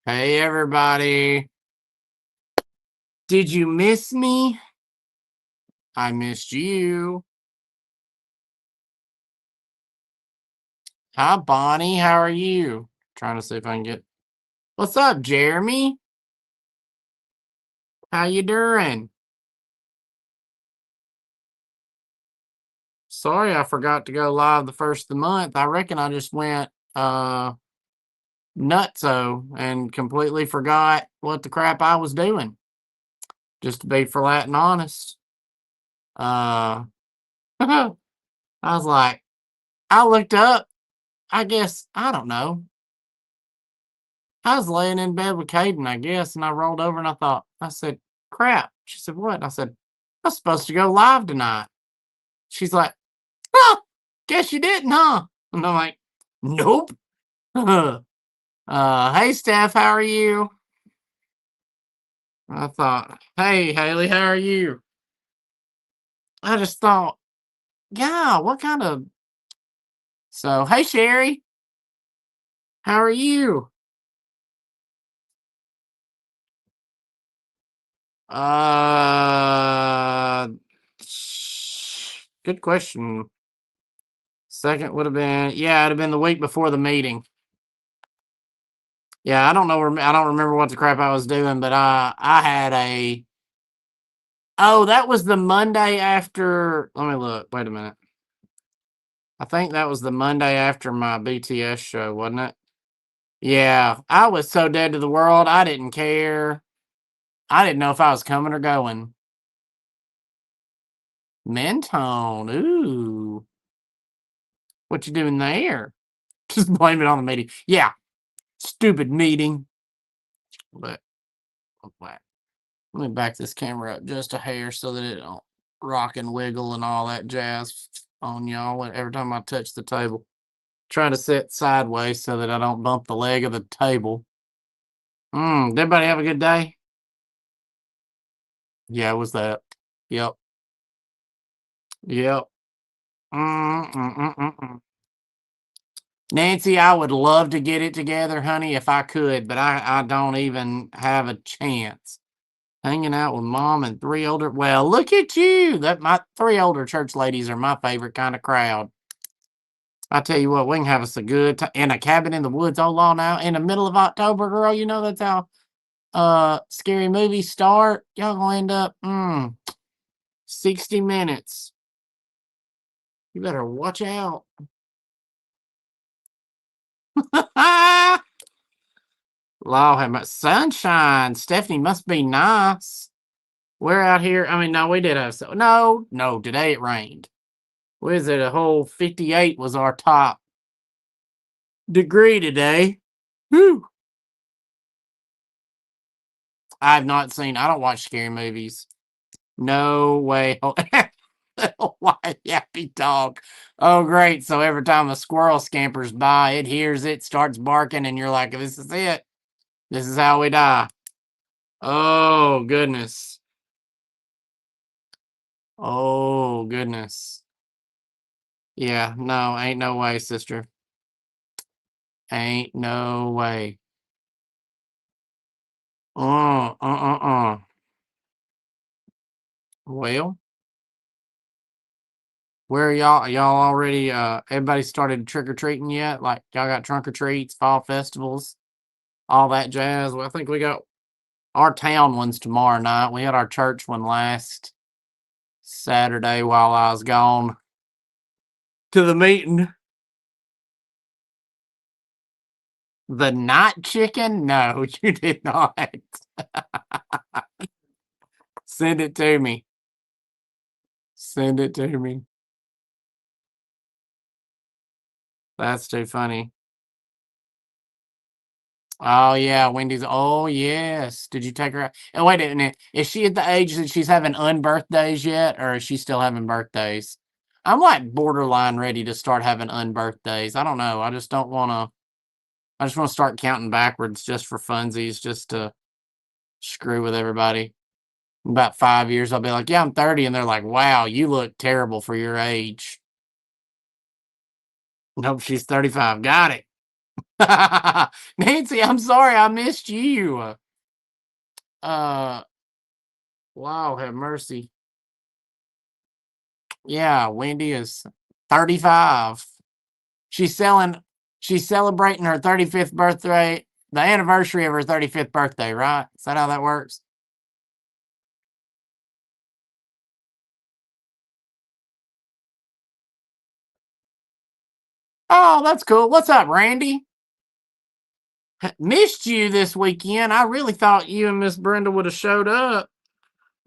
Hey, everybody. Did you miss me? I missed you. Hi, Bonnie. How are you? Trying to see if I can get. What's up, Jeremy? How you doing? Sorry, I forgot to go live the first of the month. I reckon I just went nutso and completely forgot what the crap I was doing. Just to be flat and honest. I was like, I looked up. I guess I don't know. I was laying in bed with Caden, I guess, and I rolled over and I said, crap. She said, what? I said, I was supposed to go live tonight. She's like, huh, guess you didn't, huh? And I'm like, nope. Hey, Steph, how are you? I thought, hey, Haley, how are you? I just thought, yeah, what kind of. So, hey, Sherry, how are you? Uh, Good question. Second would have been, yeah, it'd have been the week before the meeting. Yeah, I don't know. I don't remember what the crap I was doing, but I had a. Oh, that was the Monday after. Let me look. Wait a minute. I think that was the Monday after my BTS show, wasn't it? Yeah, I was so dead to the world. I didn't care. I didn't know if I was coming or going. Mentone. Ooh, what you doing there? Just blame it on the meeting. Yeah, stupid meeting. But let me back this camera up just a hair so that it don't rock and wiggle and all that jazz on y'all every time I touch the table. Try to sit sideways so that I don't bump the leg of the table. Did everybody have a good day? Yeah, it was that. Yep. Yep. Mm-mm-mm-mm. Nancy, I would love to get it together, honey, if I could, but I don't even have a chance. Hanging out with mom and three older. Well, look at you. That my three older church ladies are my favorite kind of crowd. I tell you what, we can have us a good time in a cabin in the woods. Oh, law now in the middle of October, girl. You know that's how scary movies start. Y'all gonna end up 60 minutes. You better watch out. Law have my sunshine. Stephanie must be nice. We're out here. I mean, no, we did have no. Today it rained. What is it? A whole 58 was our top degree today. Whew. I've not seen. I don't watch scary movies. No way. Why yappy dog? Oh, great. So every time a squirrel scampers by, it hears it, starts barking, and you're like, this is it. This is how we die. Oh, goodness. Oh, goodness. Yeah, no, ain't no way, sister. Ain't no way. Uh. Well, where are y'all? Are y'all already everybody started trick or treating yet? Like y'all got trunk or treats, fall festivals, all that jazz. Well, I think we got our town one's tomorrow night. We had our church one last Saturday while I was gone to the meeting. The night chicken? No, you did not. Send it to me. Send it to me. That's too funny. Oh yeah, Wendy's. Oh yes. Did you take her out? Oh, wait a minute. Is she at the age that she's having unbirthdays yet, or is she still having birthdays? I'm like borderline ready to start having unbirthdays. I don't know. I just don't want to. I just want to start counting backwards just for funsies, just to screw with everybody. In about 5 years, I'll be like, yeah, I'm 30, and they're like, wow, you look terrible for your age. Nope, she's 35. Got it. Nancy, I'm sorry I missed you. Uh, wow, have mercy. Yeah, Wendy is 35. She's selling. She's celebrating her 35th birthday, the anniversary of her 35th birthday, right? Is that how that works? Oh, that's cool. What's up, Randy? Missed you this weekend. I really thought you and Miss Brenda would have showed up,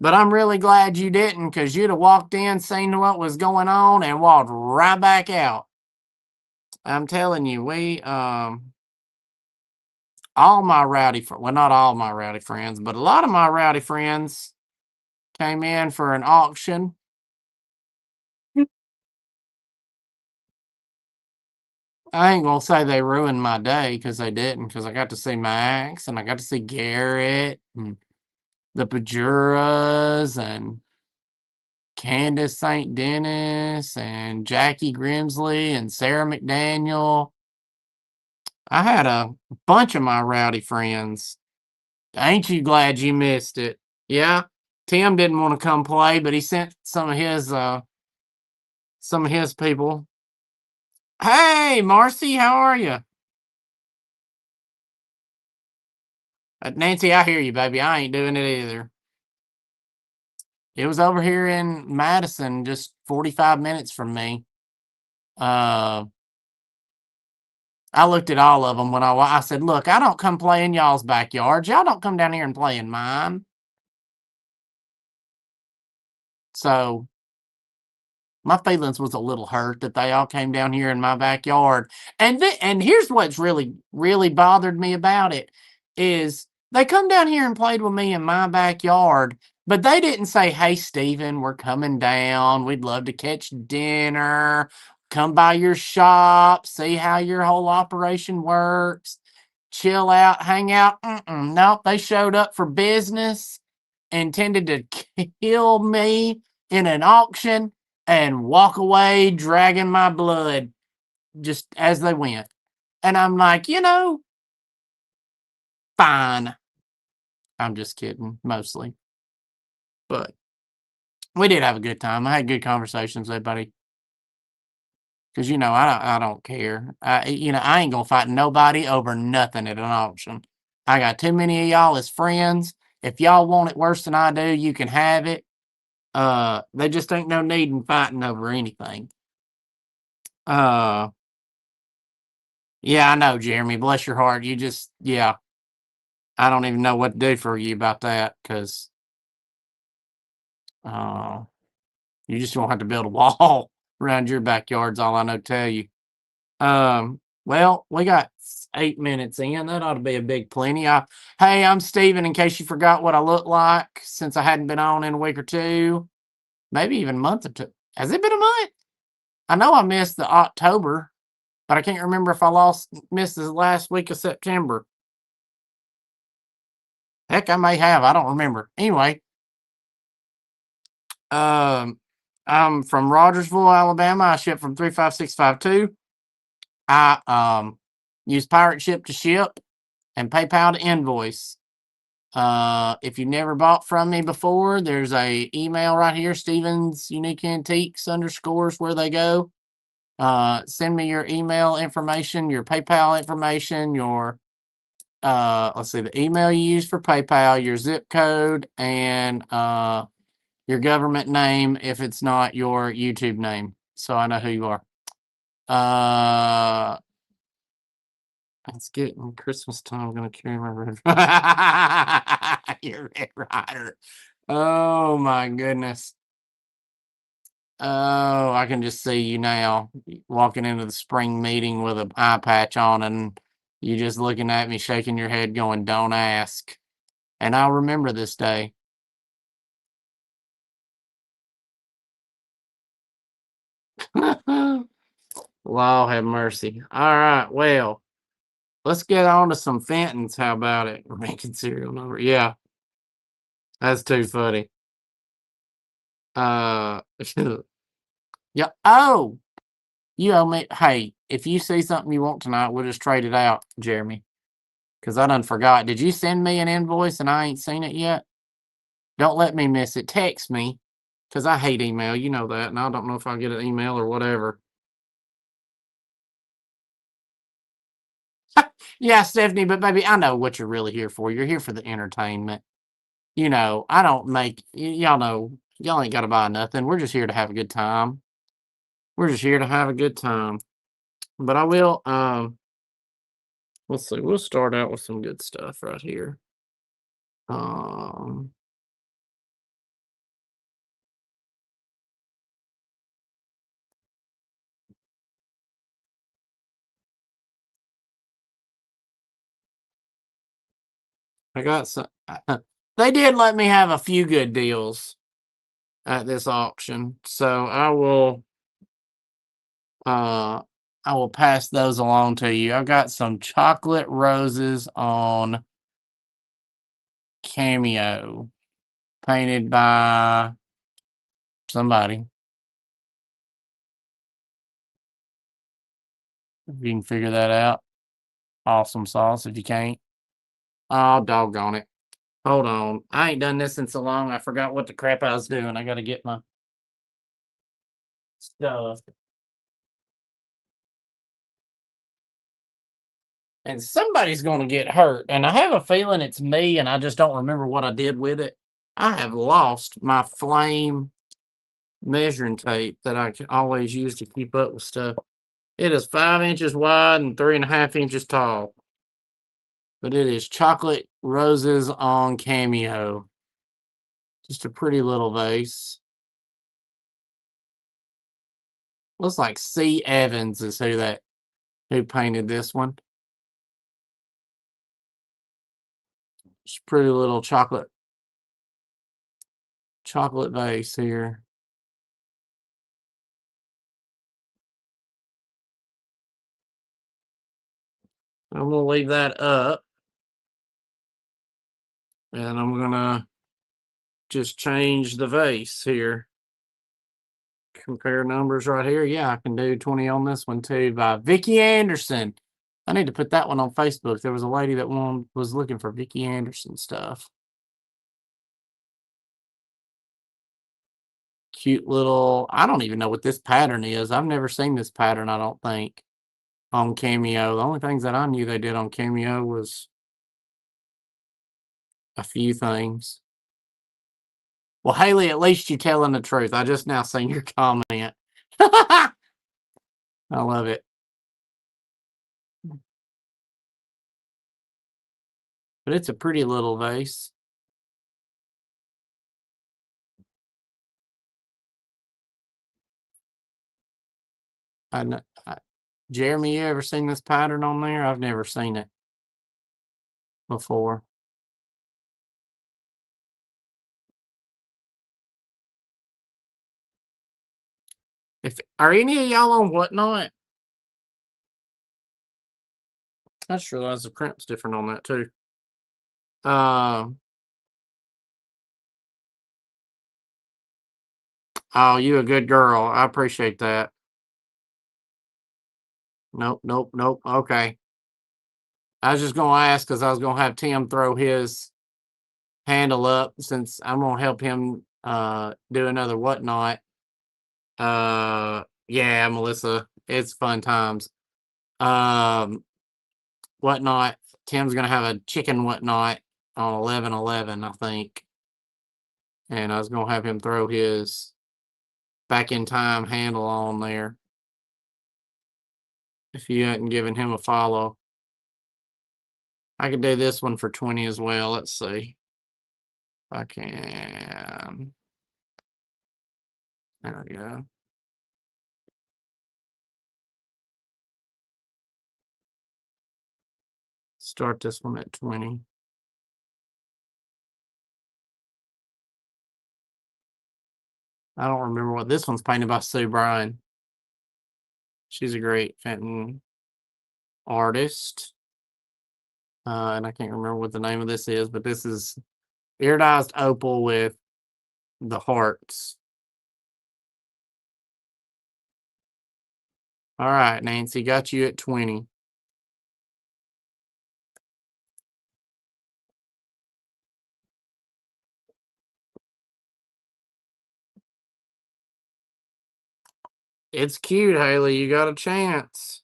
but I'm really glad you didn't because you'd have walked in, seen what was going on, and walked right back out. I'm telling you, all my rowdy, well, not all my rowdy friends, but a lot of my rowdy friends came in for an auction. I ain't gonna say they ruined my day because they didn't, because I got to see Max and I got to see Garrett and the Pajuras and Candace St. Dennis and Jackie Grimsley and Sarah McDaniel. I had a bunch of my rowdy friends. Ain't you glad you missed it? Yeah. Tim didn't want to come play, but he sent some of his people. Hey, Marcy, how are you? Nancy, I hear you, baby. I ain't doing it either. It was over here in Madison, just 45 minutes from me. Uh, I looked at all of them when I said, "Look, I don't come play in y'all's backyards. Y'all don't come down here and play in mine." So my feelings was a little hurt that they all came down here in my backyard. And here's what's really bothered me about it is they come down here and played with me in my backyard, but they didn't say, "Hey, Steven, we're coming down. We'd love to catch dinner. Come by your shop, see how your whole operation works, chill out, hang out." Nope, they showed up for business, intended to kill me in an auction and walk away dragging my blood just as they went. And I'm like, fine. I'm just kidding, mostly. But we did have a good time. I had good conversations with everybody. Because I don't care. I ain't gonna fight nobody over nothing at an auction. I got too many of y'all as friends. If y'all want it worse than I do, you can have it. They just ain't no need in fighting over anything. Uh, yeah, I know, Jeremy. Bless your heart. Yeah, I don't even know what to do for you about that because uh, you just won't have to build a wall around your backyard's all I know to tell you. Well, we got 8 minutes in. That ought to be a big plenty. Hey, I'm Steven, in case you forgot what I look like since I hadn't been on in a week or two, maybe even a month or two. Has it been a month? I know I missed the October, but I can't remember if I missed the last week of September. Heck, I may have. I don't remember. Anyway, um, I'm from Rogersville, Alabama. I ship from 35652. I use Pirate Ship to ship and PayPal to invoice. If you never bought from me before, there's a email right here, Stevens Unique Antiques _ where they go. Send me your email information, your PayPal information, your let's see, the email you use for PayPal, your zip code, and your government name if it's not your YouTube name, so I know who you are. It's getting Christmas time. I'm gonna carry my red. Your Red Rider. Oh my goodness. Oh, I can just see you now walking into the spring meeting with an eye patch on, and you just looking at me, shaking your head, going, "Don't ask." And I'll remember this day. Law have mercy. All right, well, let's get on to some Fentons. How about it? We're making serial number. Yeah, that's too funny. Uh, yeah. Oh, you owe me. Hey, if you see something you want tonight, we'll just trade it out, Jeremy. Because I done forgot. Did you send me an invoice and I ain't seen it yet? Don't let me miss it. Text me. Because I hate email. You know that. And I don't know if I'll get an email or whatever. Yeah, Stephanie, but baby, I know what you're really here for. You're here for the entertainment. You know, I don't make, y'all know, y'all ain't got to buy nothing. We're just here to have a good time. We're just here to have a good time. But I will, let's see, we'll start out with some good stuff right here. Um, I got some, they did let me have a few good deals at this auction. So I will pass those along to you. I've got some chocolate roses on Cameo, painted by somebody. If you can figure that out, awesome sauce. If you can't, oh doggone it! Hold on, I ain't done this in so long. I forgot what the crap I was doing. I got to get my stuff. And somebody's going to get hurt. And I have a feeling it's me, and I just don't remember what I did with it. I have lost my flame measuring tape that I always use to keep up with stuff. It is 5 inches wide and 3.5 inches tall. But it is chocolate roses on Cameo. Just a pretty little vase. Looks like C. Evans is who painted this one. Just pretty little chocolate vase here. I'm gonna leave that up. And I'm gonna just change the vase here. Compare numbers right here. Yeah, I can do 20 on this one too by Vicki Anderson. I need to put that one on Facebook. There was a lady that was looking for Vicki Anderson stuff. Cute little, I don't even know what this pattern is. I've never seen this pattern, I don't think, on Cameo. The only things that I knew they did on Cameo was a few things. Well, Haley, at least you're telling the truth. I just now seen your comment. I love it. But it's a pretty little vase. I know, Jeremy, you ever seen this pattern on there? I've never seen it before. Are any of y'all on Whatnot? I just realized the print's different on that too. Oh, you a good girl. I appreciate that. Nope, nope, nope. Okay. I was just gonna ask because I was gonna have Tim throw his handle up since I'm gonna help him do another Whatnot. Yeah, Melissa, it's fun times. Whatnot. Tim's gonna have a chicken Whatnot on 11/11, I think. And I was gonna have him throw his back in time handle on there. If you hadn't given him a follow. I could do this one for 20 as well. Let's see. If I can. There we go. Start this one at 20. I don't remember what this one's painted by Sue Bryan. She's a great Fenton artist. And I can't remember what the name of this is, but this is iridized opal with the hearts. All right, Nancy, got you at 20. It's cute, Haley. You got a chance.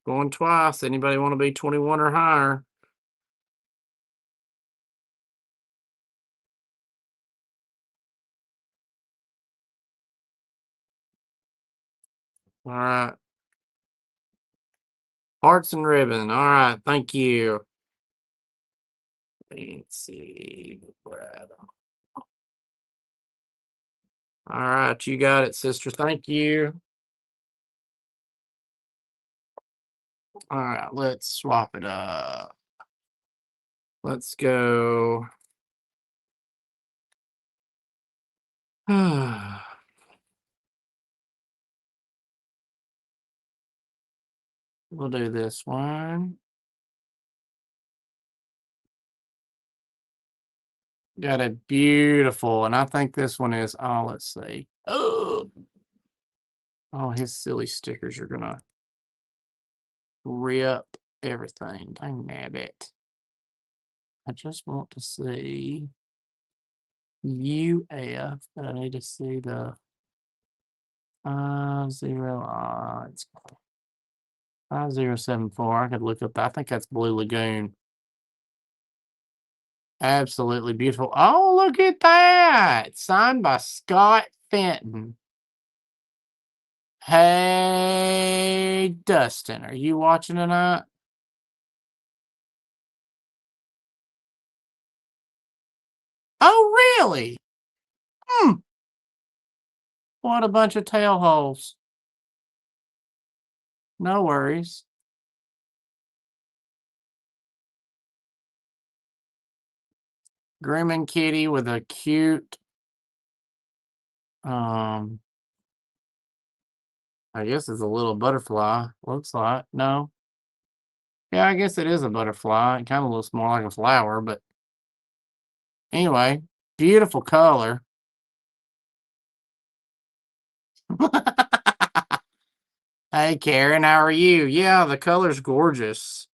Going twice. Anybody want to be 21 or higher? All right. Hearts and ribbon. All right. Thank you. Nancy. Brad. All right. You got it, sister. Thank you. All right. Let's swap it up. Let's go. We'll do this one. Got a beautiful, and I think this one is. Oh, let's see. Oh, his silly stickers are gonna rip everything. Dang nabbit. I just want to see UF, but I need to see the 50. It's 5074. I could look up that. I think that's Blue Lagoon. Absolutely beautiful. Oh, look at that. Signed by Scott Fenton. Hey, Dustin, are you watching tonight? Oh, really? Hmm. What a bunch of tail holes. No worries. Grooming kitty with a cute, I guess it's a little butterfly. Looks like. No. Yeah, I guess it is a butterfly. It kind of looks more like a flower, but anyway, beautiful color. Hey, Karen, how are you? Yeah, the color's gorgeous.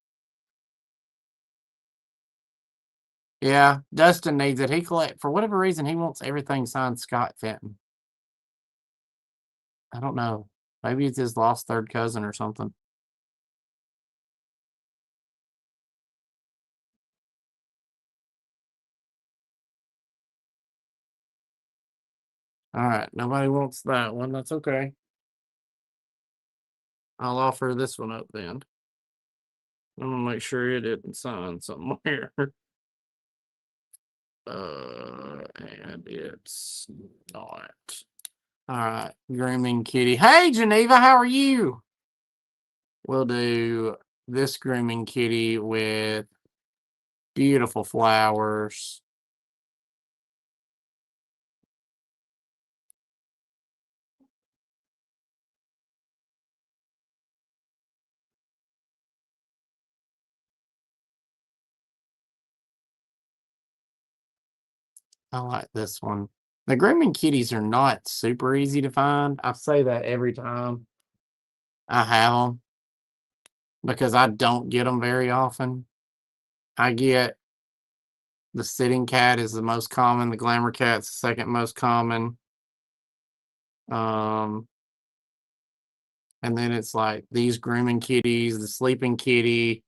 Yeah, Dustin needs it. For whatever reason, he wants everything signed Scott Fenton. I don't know. Maybe it's his lost third cousin or something. All right, nobody wants that one. That's okay. I'll offer this one up then. I'm gonna make sure it didn't sign somewhere. And it's not. All right, grooming kitty. Hey, Geneva, how are you? We'll do this grooming kitty with beautiful flowers. I like this one. The grooming kitties are not super easy to find. I say that every time I have them because I don't get them very often. I get the sitting cat is the most common. The glamour cat's the second most common. Um, and then it's like these grooming kitties, the sleeping kitty,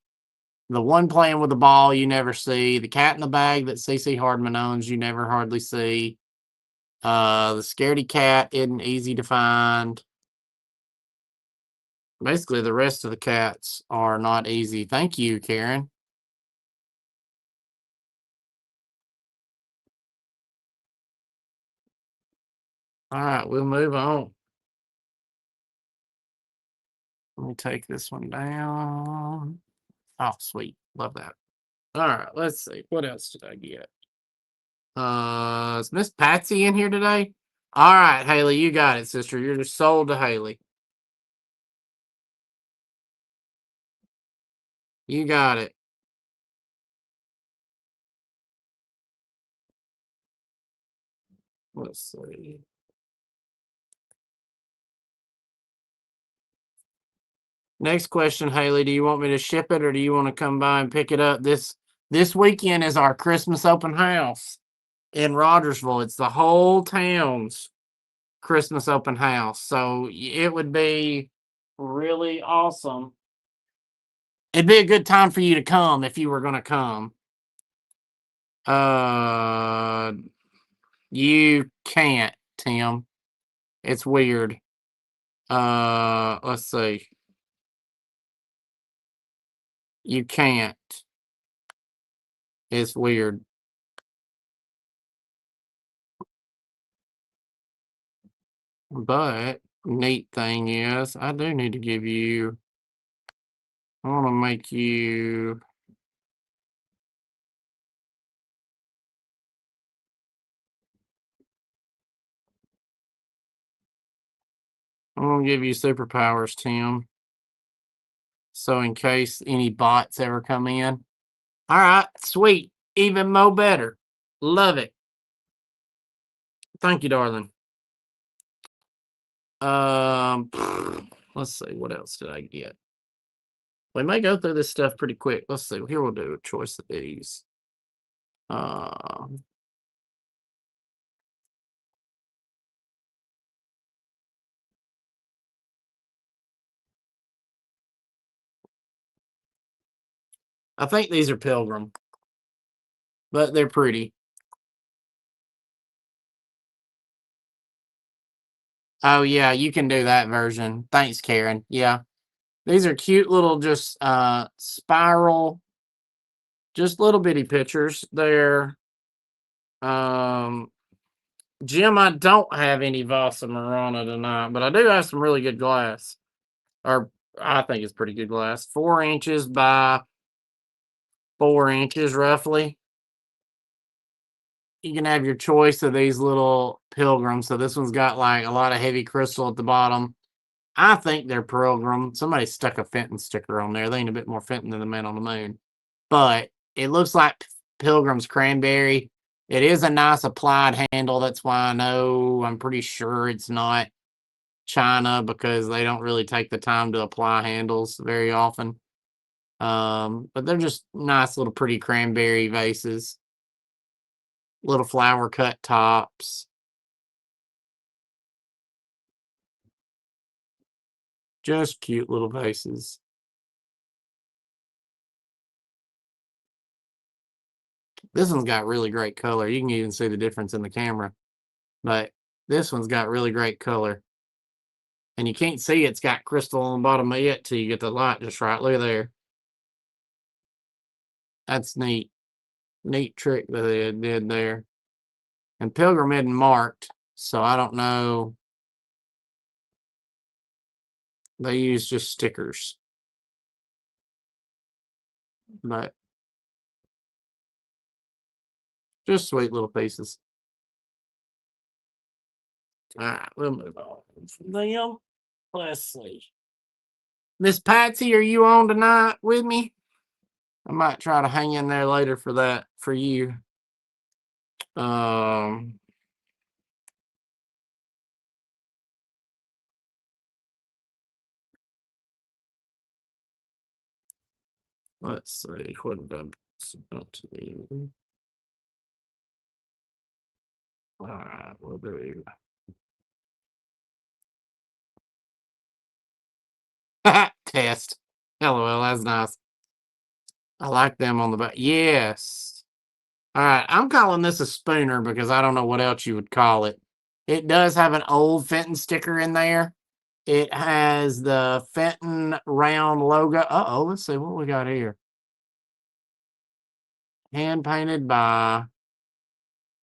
the one playing with the ball you never see, the cat in the bag that CC Hardman owns you never hardly see. The scaredy cat isn't easy to find. Basically, the rest of the cats are not easy. Thank you, Karen. All right, we'll move on. Let me take this one down. Oh, sweet. Love that. All right, let's see. What else did I get? Is Miss Patsy in here today? All right, Haley, you got it, sister. You're just sold to Haley. You got it. Let's see. Next question, Haley. Do you want me to ship it or do you want to come by and pick it up? This weekend is our Christmas open house in Rogersville. It's the whole town's Christmas open house. So it would be really awesome. It'd be a good time for you to come if you were going to come. You can't, Tim. It's weird. Let's see. You can't. It's weird. But neat thing is, I do need to give you. I want to make you. I'm gonna give you superpowers, Tim. So in case any bots ever come in. All right, sweet. Even more better. Love it. Thank you, darling. Let's see. What else did I get? We may go through this stuff pretty quick. Let's see. Here we'll do a choice of these. I think these are Pilgrim, but they're pretty. Oh yeah, you can do that version. Thanks, Karen. Yeah. These are cute little just spiral, just little bitty pictures. They're Jim, I don't have any Vasa Marana tonight, but I do have some really good glass. Or I think it's pretty good glass. 4 inches by 4 inches roughly. You can have your choice of these little pilgrims. So this one's got like a lot of heavy crystal at the bottom. I think they're Pilgrim. Somebody stuck a Fenton sticker on there. They ain't a bit more Fenton than the Man on the Moon. But it looks like Pilgrim's Cranberry. It is a nice applied handle. That's why I'm pretty sure it's not China because they don't really take the time to apply handles very often. But they're just nice little pretty cranberry vases. Little flower cut tops. Just cute little vases. This one's got really great color. You can even see the difference in the camera. But this one's got really great color. And you can't see it's got crystal on the bottom of it till you get the light just right. Look at there. That's neat. Neat trick that they did there. And Pilgrim isn't marked, so I don't know. They use just stickers. But just sweet little pieces. All right, we'll move on from them. Let's see. Miss Patsy, are you on tonight with me? I might try to hang in there later for that for you. Let's see. What did I send to you? All right, we'll do. Test. LOL, that's nice. I like them on the back. Yes. All right, I'm calling this a spooner because I don't know what else you would call it. It does have an old Fenton sticker in there. It has the Fenton round logo. Uh-oh, let's see what we got here. Hand painted by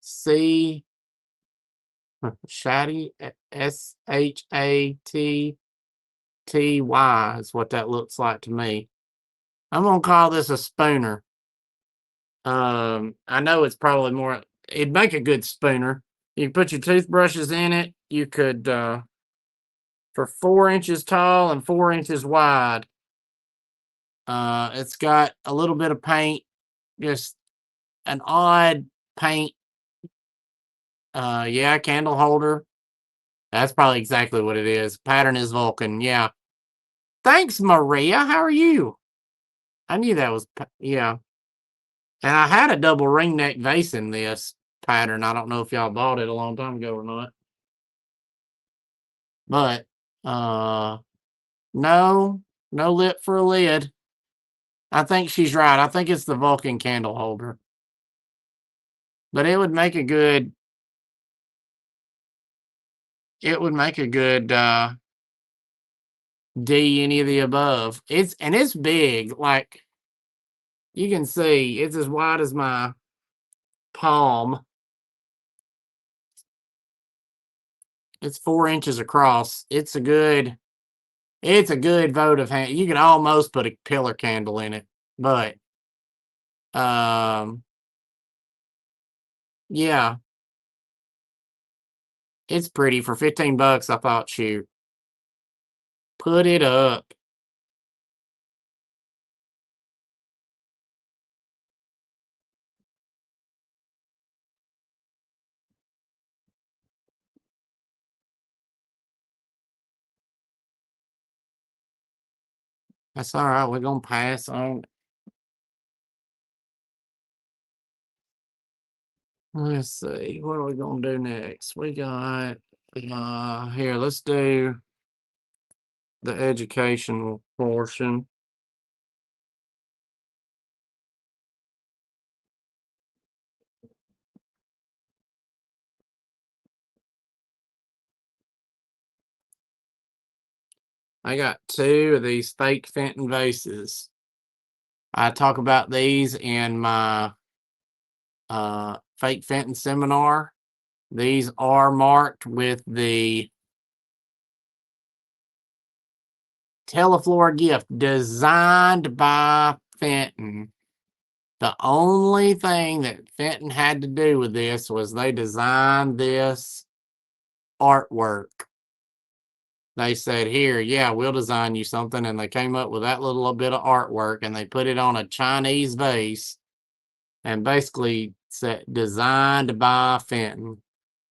C. Shatty, SHATTY is what that looks like to me. I'm going to call this a spooner. I know it's probably more, it'd make a good spooner. You can put your toothbrushes in it. You could, for 4 inches tall and 4 inches wide. It's got a little bit of paint, just an odd paint. Yeah, candle holder. That's probably exactly what it is. Pattern is Vulcan. Yeah. Thanks, Maria. How are you? I knew that was, yeah. And I had a double ring neck vase in this pattern. I don't know if y'all bought it a long time ago or not. But, no, no lip for a lid. I think she's right. I think it's the Vulcan candle holder. But it would make a good, D, any of the above. It's big. Like, you can see, it's as wide as my palm. It's 4 inches across. It's a good votive hand. You could almost put a pillar candle in it, but yeah, it's pretty for $15. I thought, shoot, put it up. That's all right. We're gonna pass on. Let's see. What are we gonna do next? We got here. Let's do the educational portion. I got 2 of these fake Fenton vases. I talk about these in my fake Fenton seminar. These are marked with the Teleflora gift designed by Fenton. The only thing that Fenton had to do with this was they designed this artwork. They said, here, yeah, we'll design you something. And they came up with that little bit of artwork and they put it on a Chinese vase and basically said designed by Fenton.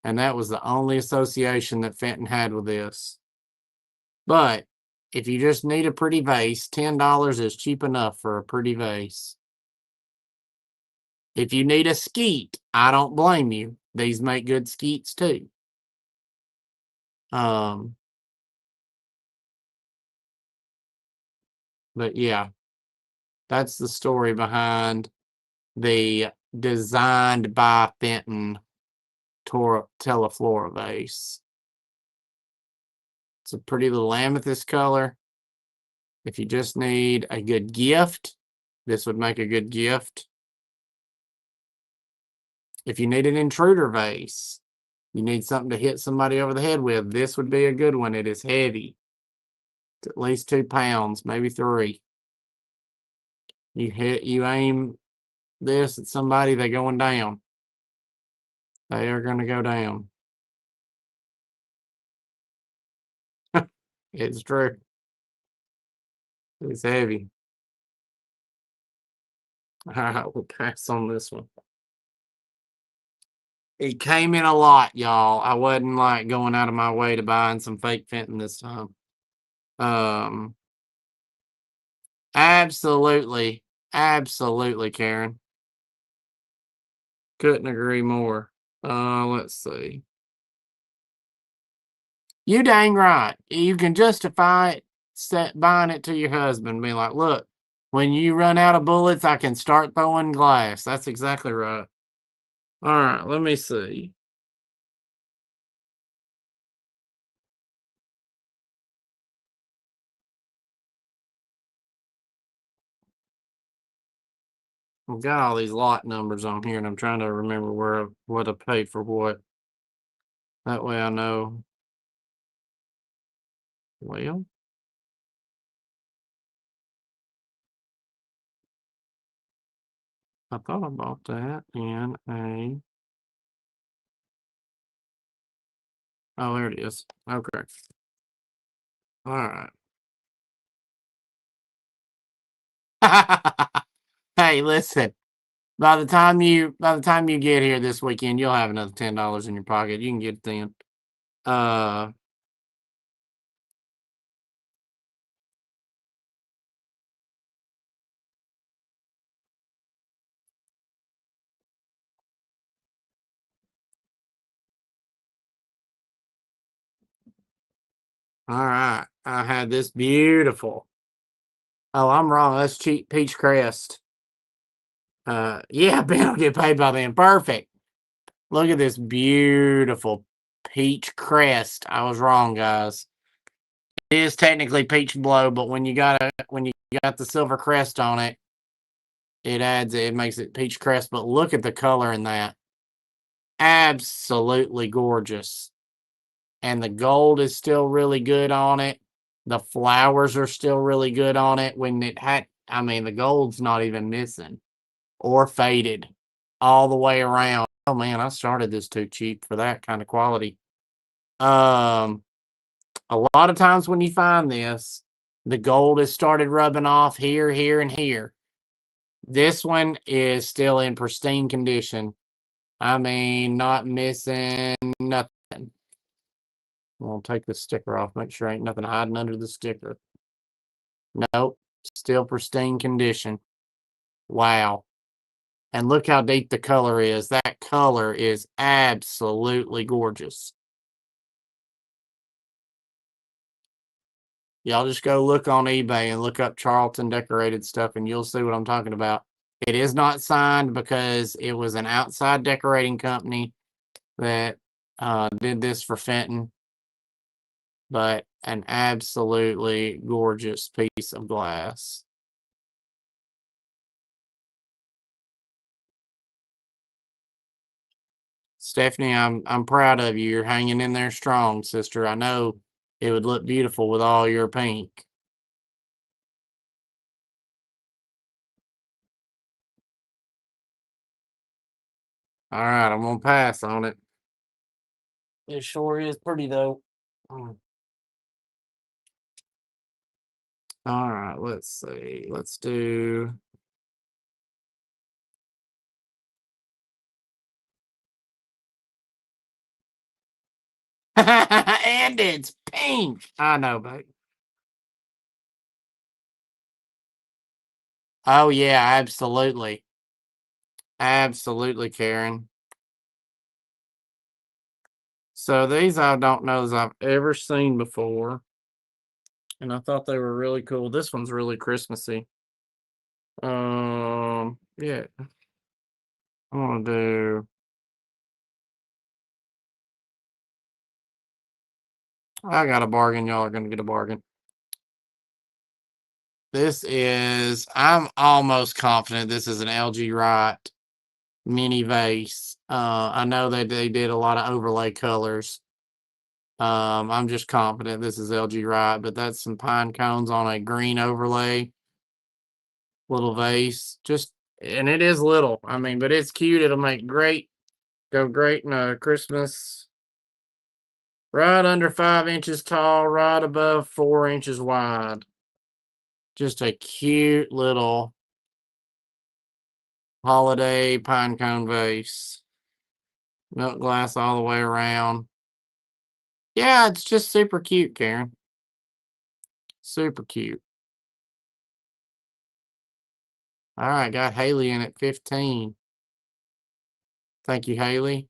And that was the only association that Fenton had with this. But if you just need a pretty vase, $10 is cheap enough for a pretty vase. If you need a skeet, I don't blame you. These make good skeets too. But yeah, that's the story behind the designed by Fenton Teleflora vase. It's a pretty little amethyst color. If you just need a good gift, this would make a good gift. If you need an intruder vase, you need something to hit somebody over the head with, this would be a good one. It is heavy. It's at least 2 pounds, maybe 3. You aim this at somebody, they're going down. They are going to go down. It's true. It's heavy. All right, we'll pass on this one. It came in a lot, y'all. I wasn't like going out of my way to buying some fake Fenton this time. Absolutely. Absolutely, Karen. Couldn't agree more. Let's see. You dang right. You can justify it, buying it to your husband, be like, look, when you run out of bullets, I can start throwing glass. That's exactly right. All right, let me see. I've got all these lot numbers on here, and I'm trying to remember what I paid for what. That way I know. Well, I thought I bought that in a. Oh, there it is. Okay. All right. Hey, listen. By the time you get here this weekend, you'll have another $10 in your pocket. You can get it then. Uh All right. I had this beautiful. Oh, I'm wrong. That's cheap peach crest. Yeah, Ben will get paid by then. Perfect. Look at this beautiful peach crest. I was wrong, guys. It is technically peach blow, but when you got the silver crest on it, it makes it peach crest. But look at the color in that. Absolutely gorgeous. And the gold is still really good on it. The flowers are still really good on it. The gold's not even missing or faded all the way around. Oh man, I started this too cheap for that kind of quality. Um, a lot of times when you find this, the gold has started rubbing off here, here, and here. This one is still in pristine condition. I mean, not missing nothing. We'll take the sticker off, make sure ain't nothing hiding under the sticker. Nope, still pristine condition. Wow. And look how deep the color is. That color is absolutely gorgeous. Y'all just go look on eBay and look up Charlton decorated stuff and you'll see what I'm talking about. It is not signed because it was an outside decorating company that did this for Fenton, but an absolutely gorgeous piece of glass. Stephanie, I'm proud of you. You're hanging in there strong, sister. I know it would look beautiful with all your pink. All right, I'm gonna pass on it. It sure is pretty though. All right, let's see. Let's do. And it's pink. I know, babe. Oh yeah, absolutely. Absolutely, Karen. So these I don't know as I've ever seen before. And I thought they were really cool. This one's really Christmassy. Yeah. I want to do. I got a bargain. Y'all are gonna get a bargain. I'm almost confident this is an LG Wright mini vase. I know that they did a lot of overlay colors. I'm just confident this is LG Wright, but that's some pine cones on a green overlay little vase. And it is little. I mean, but it's cute. It'll go great in a Christmas. Right under 5 inches tall, right above 4 inches wide. Just a cute little holiday pine cone vase. Milk glass all the way around. Yeah, it's just super cute, Karen. Super cute. All right, got Haley in at 15. Thank you, Haley.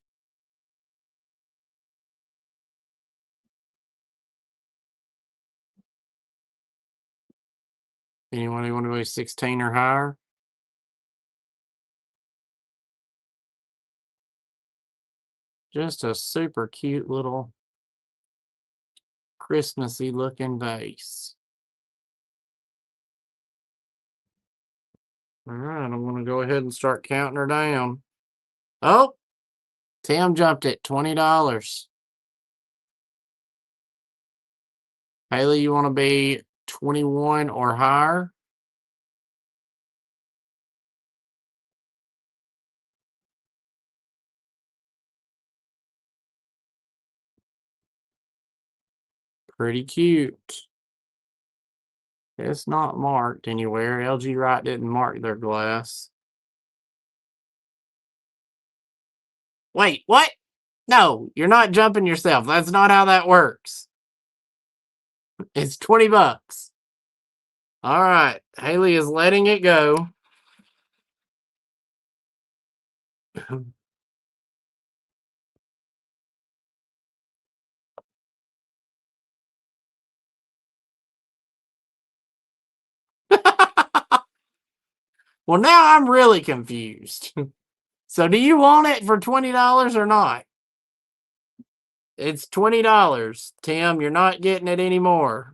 Anyone who want to be 16 or higher? Just a super cute little Christmassy looking vase. All right, I'm going to go ahead and start counting her down. Oh, Tim jumped at $20. Haley, you want to be 21 or higher? Pretty cute. It's not marked anywhere. LG Wright didn't mark their glass. Wait, what? No, you're not jumping yourself. That's not how that works. It's 20 bucks. All right. Haley is letting it go. Well, now I'm really confused. So do you want it for $20 or not? It's $20. Tim, you're not getting it anymore.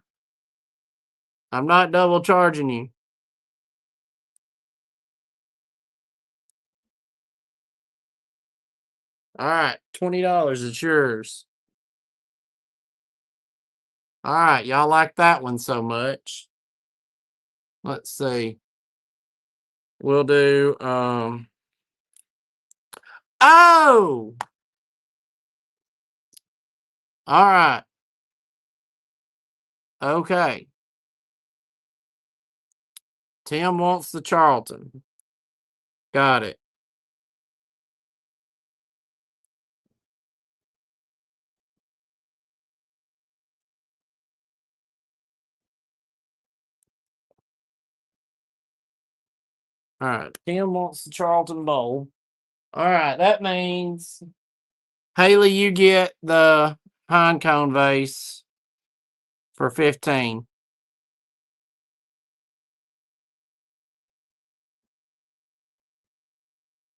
I'm not double charging you. All right, $20. It's yours. All right, y'all like that one so much. Let's see. We'll do oh! All right. Okay. Tim wants the Charlton. Got it. All right. Tim wants the Charlton Bowl. All right. That means Haley, you get the pine cone vase for 15.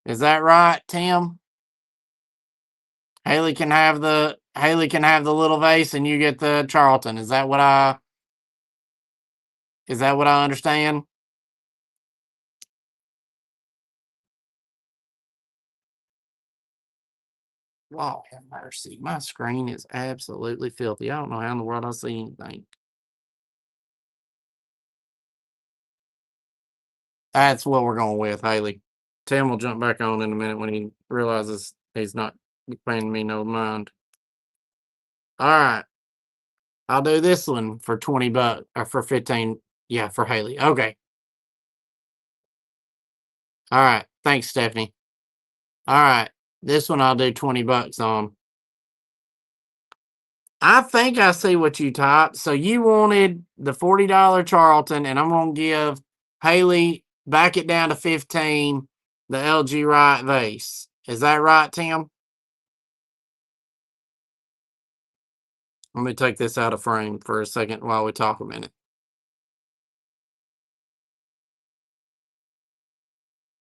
Is that right, Tim? Haley can have the little vase and you get the Charlton. Is that what I understand? Lord have mercy. My screen is absolutely filthy. I don't know how in the world I see anything. That's what we're going with, Haley. Tim will jump back on in a minute when he realizes he's not paying me no mind. All right. I'll do this one for $20 or for 15. Yeah, for Haley. Okay. All right. Thanks, Stephanie. All right. This one I'll do $20 on. I think I see what you typed. So you wanted the $40 Charlton, and I'm gonna give Haley back it down to 15, the LG Wright vase. Is that right, Tim? Let me take this out of frame for a second while we talk a minute.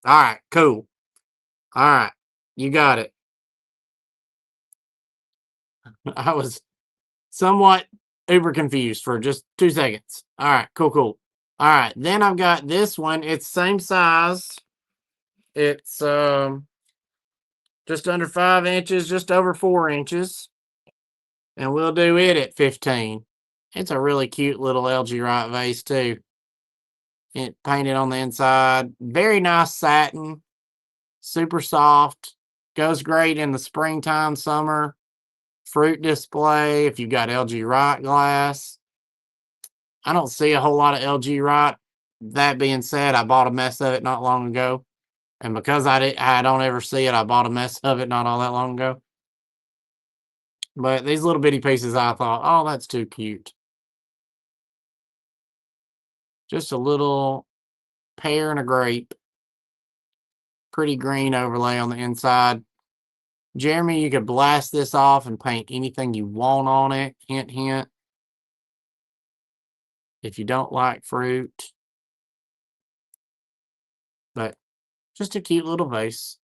All right, cool. All right, you got it. I was somewhat uber confused for just 2 seconds. All right, cool. All right, then I've got this one. It's same size. It's just under 5 inches, just over 4 inches. And we'll do it at 15. It's a really cute little LG Wright vase too. It painted on the inside. Very nice satin. Super soft. Goes great in the springtime, summer. Fruit display if you've got LG Wright glass. I don't see a whole lot of LG Wright. That being said, I bought a mess of it not long ago. And because I don't ever see it, I bought a mess of it not all that long ago. But these little bitty pieces, I thought, oh, that's too cute. Just a little pear and a grape. Pretty green overlay on the inside. Jeremy, you could blast this off and paint anything you want on it. Hint, hint. If you don't like fruit. But just a cute little vase.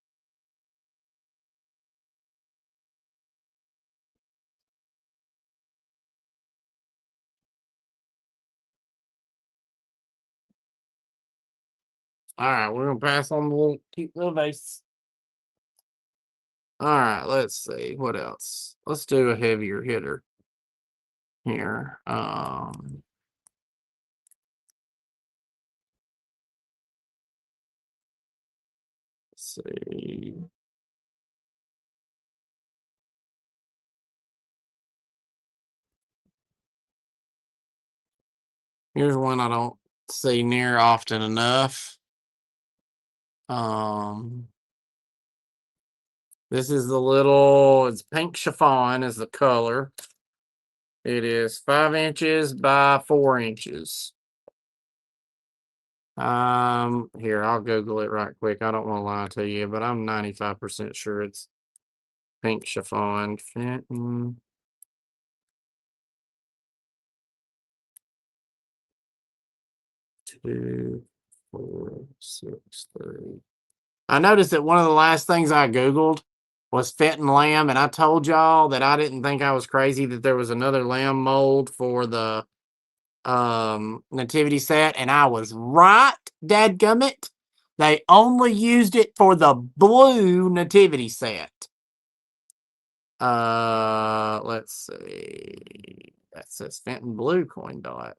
All right, we're going to pass on the little cute little vase. All right, let's see. What else? Let's do a heavier hitter here. Let's see. Here's one I don't see near often enough. This is the little, it's pink chiffon is the color. It is 5 inches by 4 inches. Here, I'll Google it right quick. I don't want to lie to you, but I'm 95% sure it's pink chiffon. Fenton. 2, 4. 463. I noticed that one of the last things I Googled was Fenton lamb, and I told y'all that I didn't think I was crazy that there was another lamb mold for the nativity set, and I was right, dadgummit. They only used it for the blue nativity set. Let's see. That says Fenton Blue coin dot.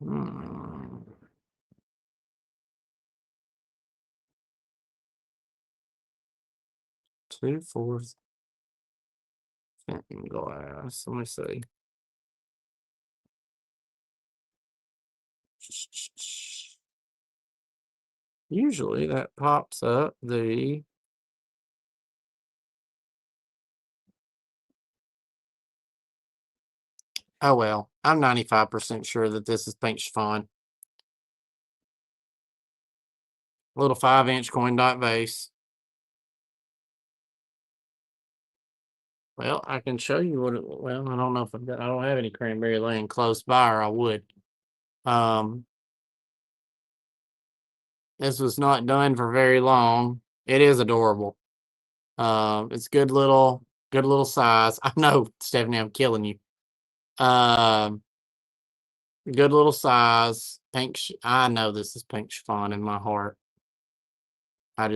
Hmm. 2/4 Fenton glass. Let me see. Usually that pops up the. Oh well, I'm 95% sure that this is pink chiffon. Little 5-inch coin dot vase. Well, I can show you what it. Well, I don't know if I don't have any cranberry laying close by, or I would. Um, this was not done for very long. It is adorable. It's good little size. I know, Stephanie, I'm killing you. Um, good little size. Pink. I know this is pink chiffon in my heart. I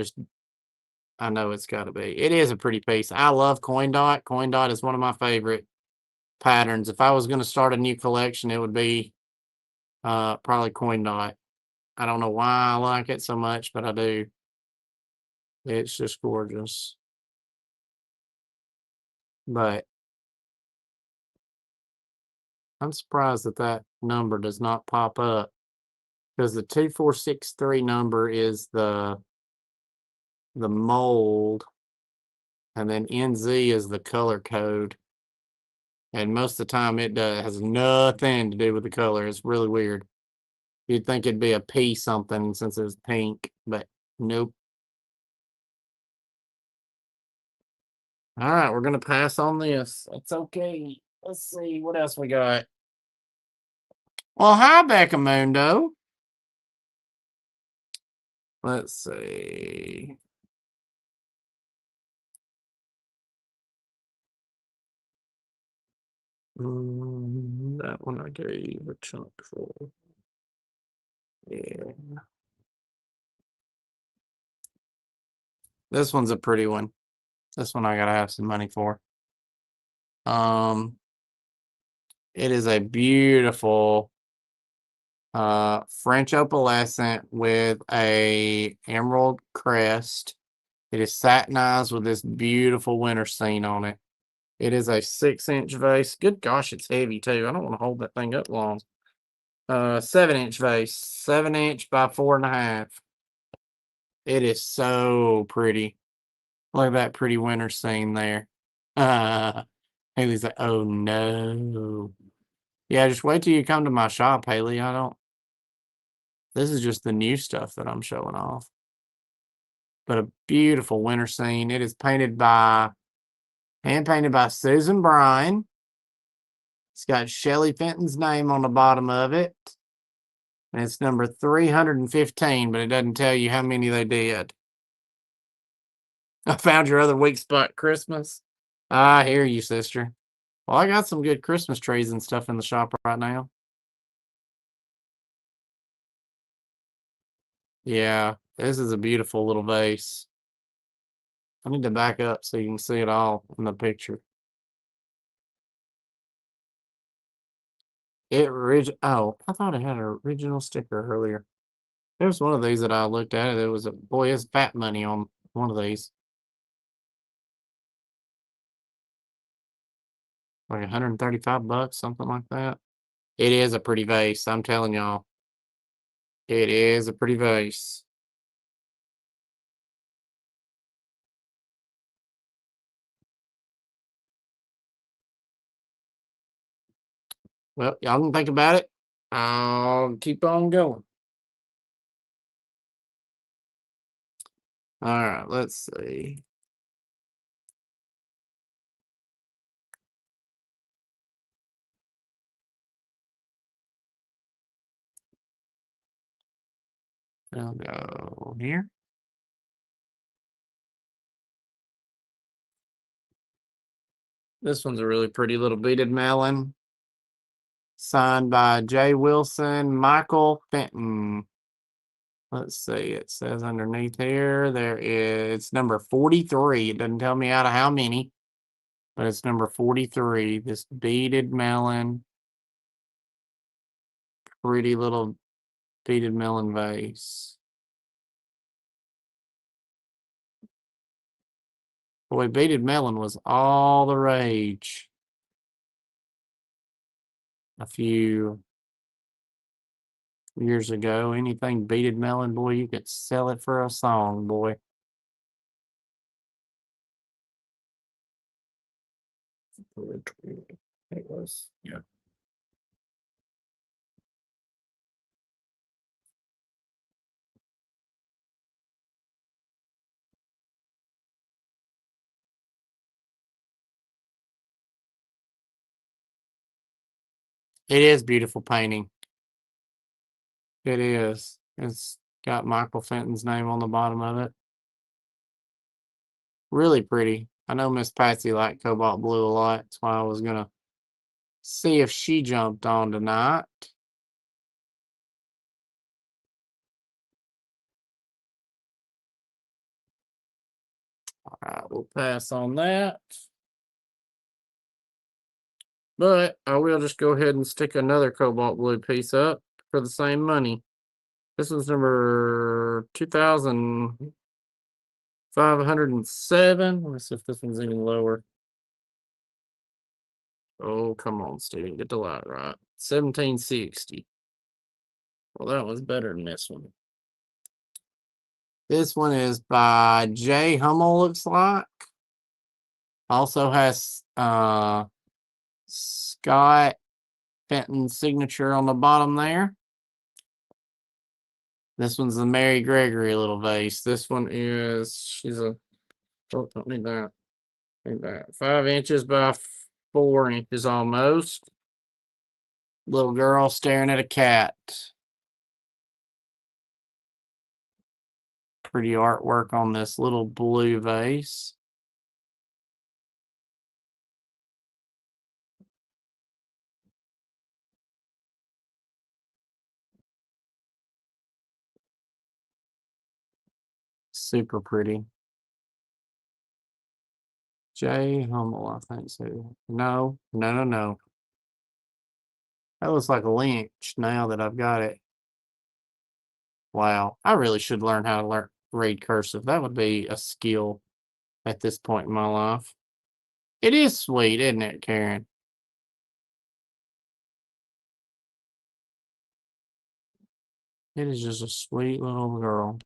know it's got to be. It is a pretty piece. I love coin dot. Coin dot is one of my favorite patterns. If I was going to start a new collection, it would be probably coin dot. I don't know why I like it so much, but I do. It's just gorgeous. But I'm surprised that that number does not pop up, because the 2463 number is the mold, and then NZ is the color code. And most of the time it has nothing to do with the color. It's really weird. You'd think it'd be a P something since it's pink, but nope. All right, we're gonna pass on this. It's okay. Let's see what else we got. Well, hi, Beccamundo. Let's see. That one I gave a chunk for. Yeah. This one's a pretty one. This one I gotta have some money for. It is a beautiful French opalescent with a emerald crest. It is satinized with this beautiful winter scene on it. It is a 6-inch vase. Good gosh, it's heavy too. I don't want to hold that thing up long. 7-inch vase, 7-inch by 4.5. It is so pretty. Look at that pretty winter scene there. Haley's like, oh no. Yeah, just wait till you come to my shop, Haley. This is just the new stuff that I'm showing off. But a beautiful winter scene. It is hand painted by Susan Bryan. It's got Shelley Fenton's name on the bottom of it. And it's number 315, but it doesn't tell you how many they did. I found your other weak spot, Christmas. I hear you, sister. Well, I got some good Christmas trees and stuff in the shop right now. Yeah, this is a beautiful little vase. I need to back up so you can see it all in the picture. Oh, I thought it had an original sticker earlier. There's one of these that I looked at. It was boy, it's fat money on one of these. Like $135, something like that. It is a pretty vase. I'm telling y'all. It is a pretty vase. Well, y'all can think about it. I'll keep on going. All right, let's see. I'll go here. This one's a really pretty little beaded melon. Signed by Jay Wilson, Michael Fenton. Let's see, it says underneath here, it's number 43. It doesn't tell me out of how many, but it's number 43. This beaded melon. Pretty little beaded melon vase. Boy, beaded melon was all the rage a few years ago. Anything beaded melon, boy, you could sell it for a song, boy. It was, yeah. It is beautiful painting. It is. It's got Michael Fenton's name on the bottom of it. Really pretty. I know Miss Patsy liked cobalt blue a lot. That's why I was gonna see if she jumped on tonight. All right, we'll pass on that. But I will just go ahead and stick another cobalt blue piece up for the same money. This was number 2,507. Let me see if this one's any lower. Oh, come on, Steven. Get the light right. 1760. Well, that was better than this one. This one is by Jay Hummel, looks like. Also has Scott Fenton's signature on the bottom there. This one's the Mary Gregory little vase. This one is, oh, don't need that. Need that. 5 inches by 4 inches almost. Little girl staring at a cat. Pretty artwork on this little blue vase. Super pretty. Jay Hummel, I think so. No. That looks like a lynch now that I've got it. Wow. I really should learn how to read cursive. That would be a skill at this point in my life. It is sweet, isn't it, Karen? It is just a sweet little girl.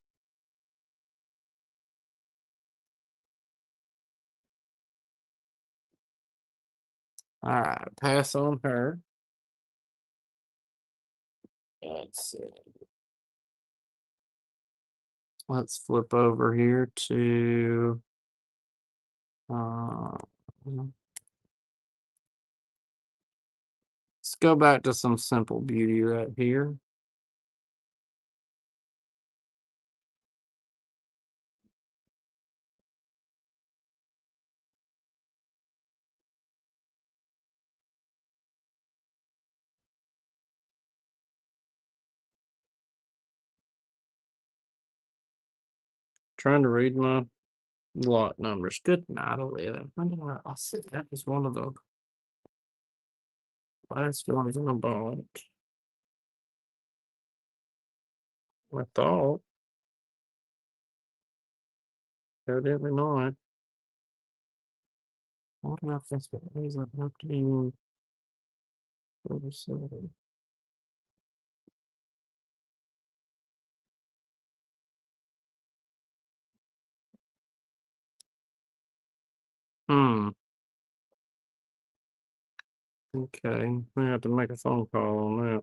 All right, pass on her. Let's see. Let's flip over here to let's go back to some simple beauty right here. Trying to read my lot numbers. Good night, Olivia. I'll see that is one of the last ones in the bond. I thought. Evidently not. What about this one? What is that happening? 47. Hmm. Okay. I have to make a phone call on that.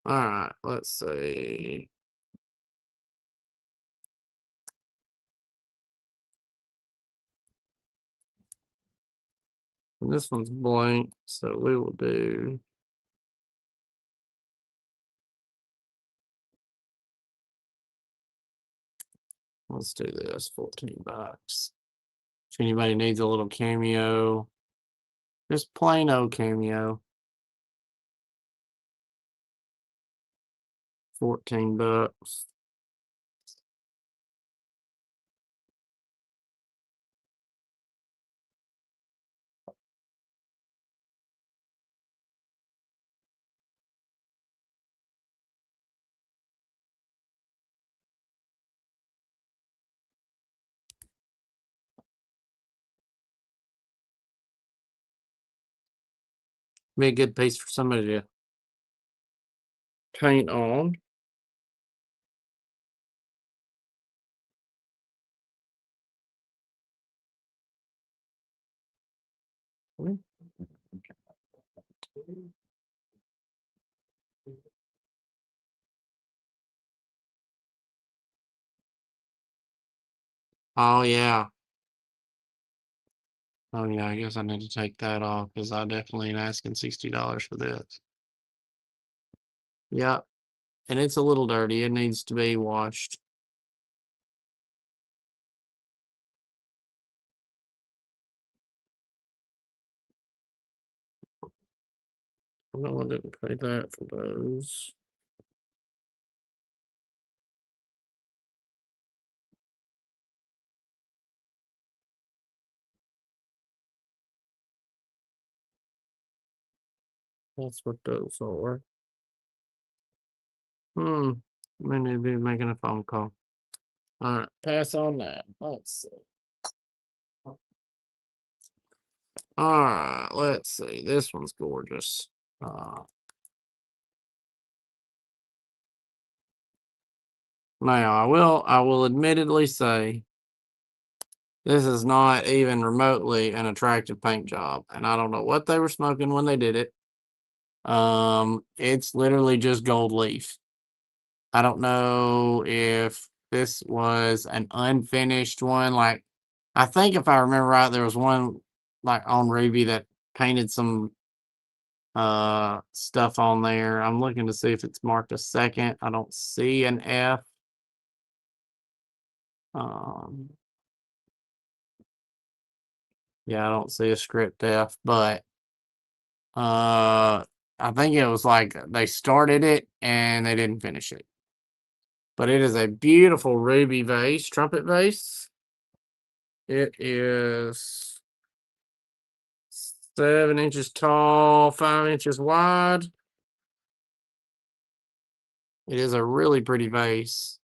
All right. Let's see. And this one's blank, so we will do. Let's do this, $14. If anybody needs a little cameo, just plain old cameo. $14. Be a good piece for somebody to paint on. Oh yeah. Oh yeah, I guess I need to take that off because I definitely ain't asking $60 for this. Yep. And it's a little dirty. It needs to be washed. No, I didn't pay that for those. That's what those are. We need to be making a phone call. All right, pass on that. Let's see. All right, let's see. This one's gorgeous. Now I will admittedly say this is not even remotely an attractive paint job, and I don't know what they were smoking when they did it. It's literally just gold leaf. I don't know if this was an unfinished one. Like, I think if I remember right, there was one like on Ruby that painted some stuff on there. I'm looking to see if it's marked a second. I don't see an F. Yeah, I don't see a script F, but I think it was like they started it and they didn't finish it. But it is a beautiful ruby vase, trumpet vase. It is 7 inches tall, 5 inches wide. It is a really pretty vase.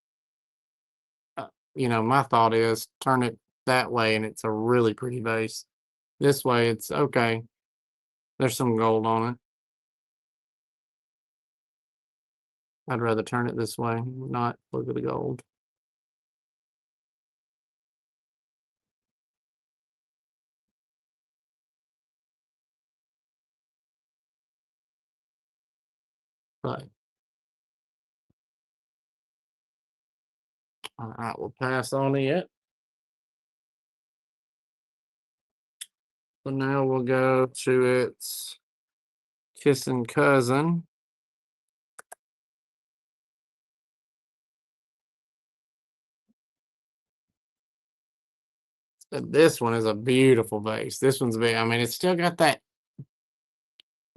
My thought is turn it that way and it's a really pretty vase. This way it's okay. There's some gold on it. I'd rather turn it this way, not look at the gold. But all right, we'll pass on it. So now we'll go to its kissing cousin. This one is a beautiful vase. This one's big. I mean, it's still got that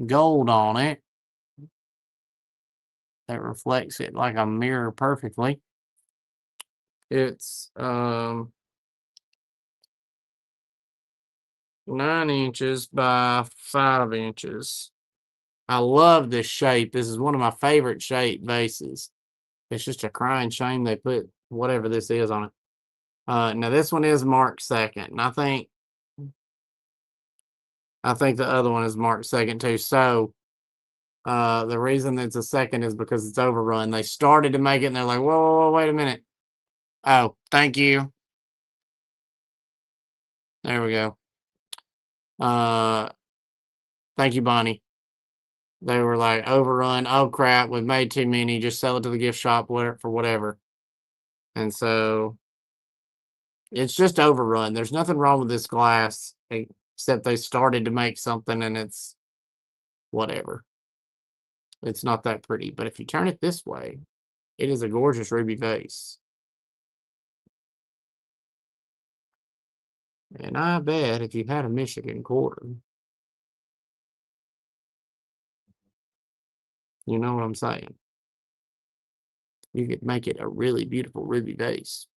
gold on it that reflects it like a mirror perfectly. It's 9 inches by 5 inches. I love this shape. This is one of my favorite shape vases. It's just a crying shame they put whatever this is on it. Now this one is marked second, and I think the other one is marked second too. So the reason it's a second is because it's overrun. They started to make it and they're like, whoa, whoa, whoa, wait a minute. Oh, thank you. There we go. Thank you, Bonnie. They were like overrun. Oh crap, we've made too many. Just sell it to the gift shop for whatever. And so it's just overrun. There's nothing wrong with this glass. except they started to make something and it's whatever. It's not that pretty, but if you turn it this way, it is a gorgeous ruby vase. And I bet if you had a Michigan quarter, you know what I'm saying? You could make it a really beautiful ruby vase.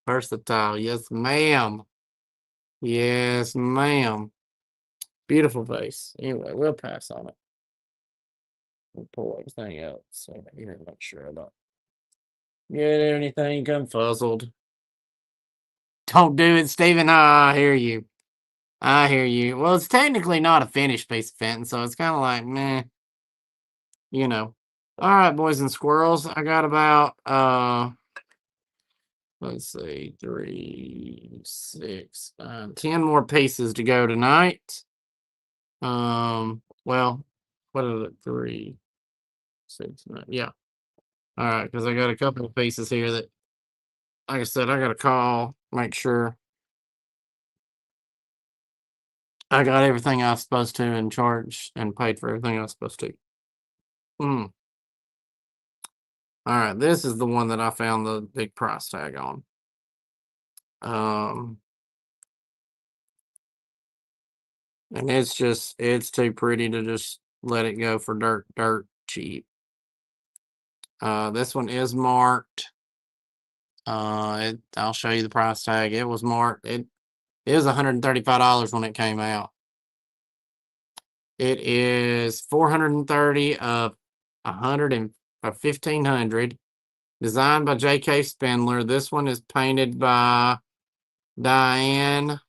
Versatile, yes, ma'am. Yes, ma'am. Beautiful vase. Anyway, we'll pass on it. We'll pull everything out. So here, make sure I don't get anything confuzzled. Don't do it, Stephen. I hear you. I hear you. Well, it's technically not a finished piece of fenton, so it's kind of like, meh, you know. All right, boys and squirrels. I got about let's see, 3, 6, 10 more pieces to go tonight. Well, what is it? 3, 6, 9. Yeah. All right, because I got a couple of pieces here that, like I said, I got to call, make sure I got everything I was supposed to and charged and paid for everything I was supposed to. Mm. All right, this is the one that I found the big price tag on. And it's too pretty to just let it go for dirt cheap. This one is marked. I'll show you the price tag. It was marked. It is $135 when it came out. It is 430 of 100 and 1500. Designed by J.K. Spindler. This one is painted by Diane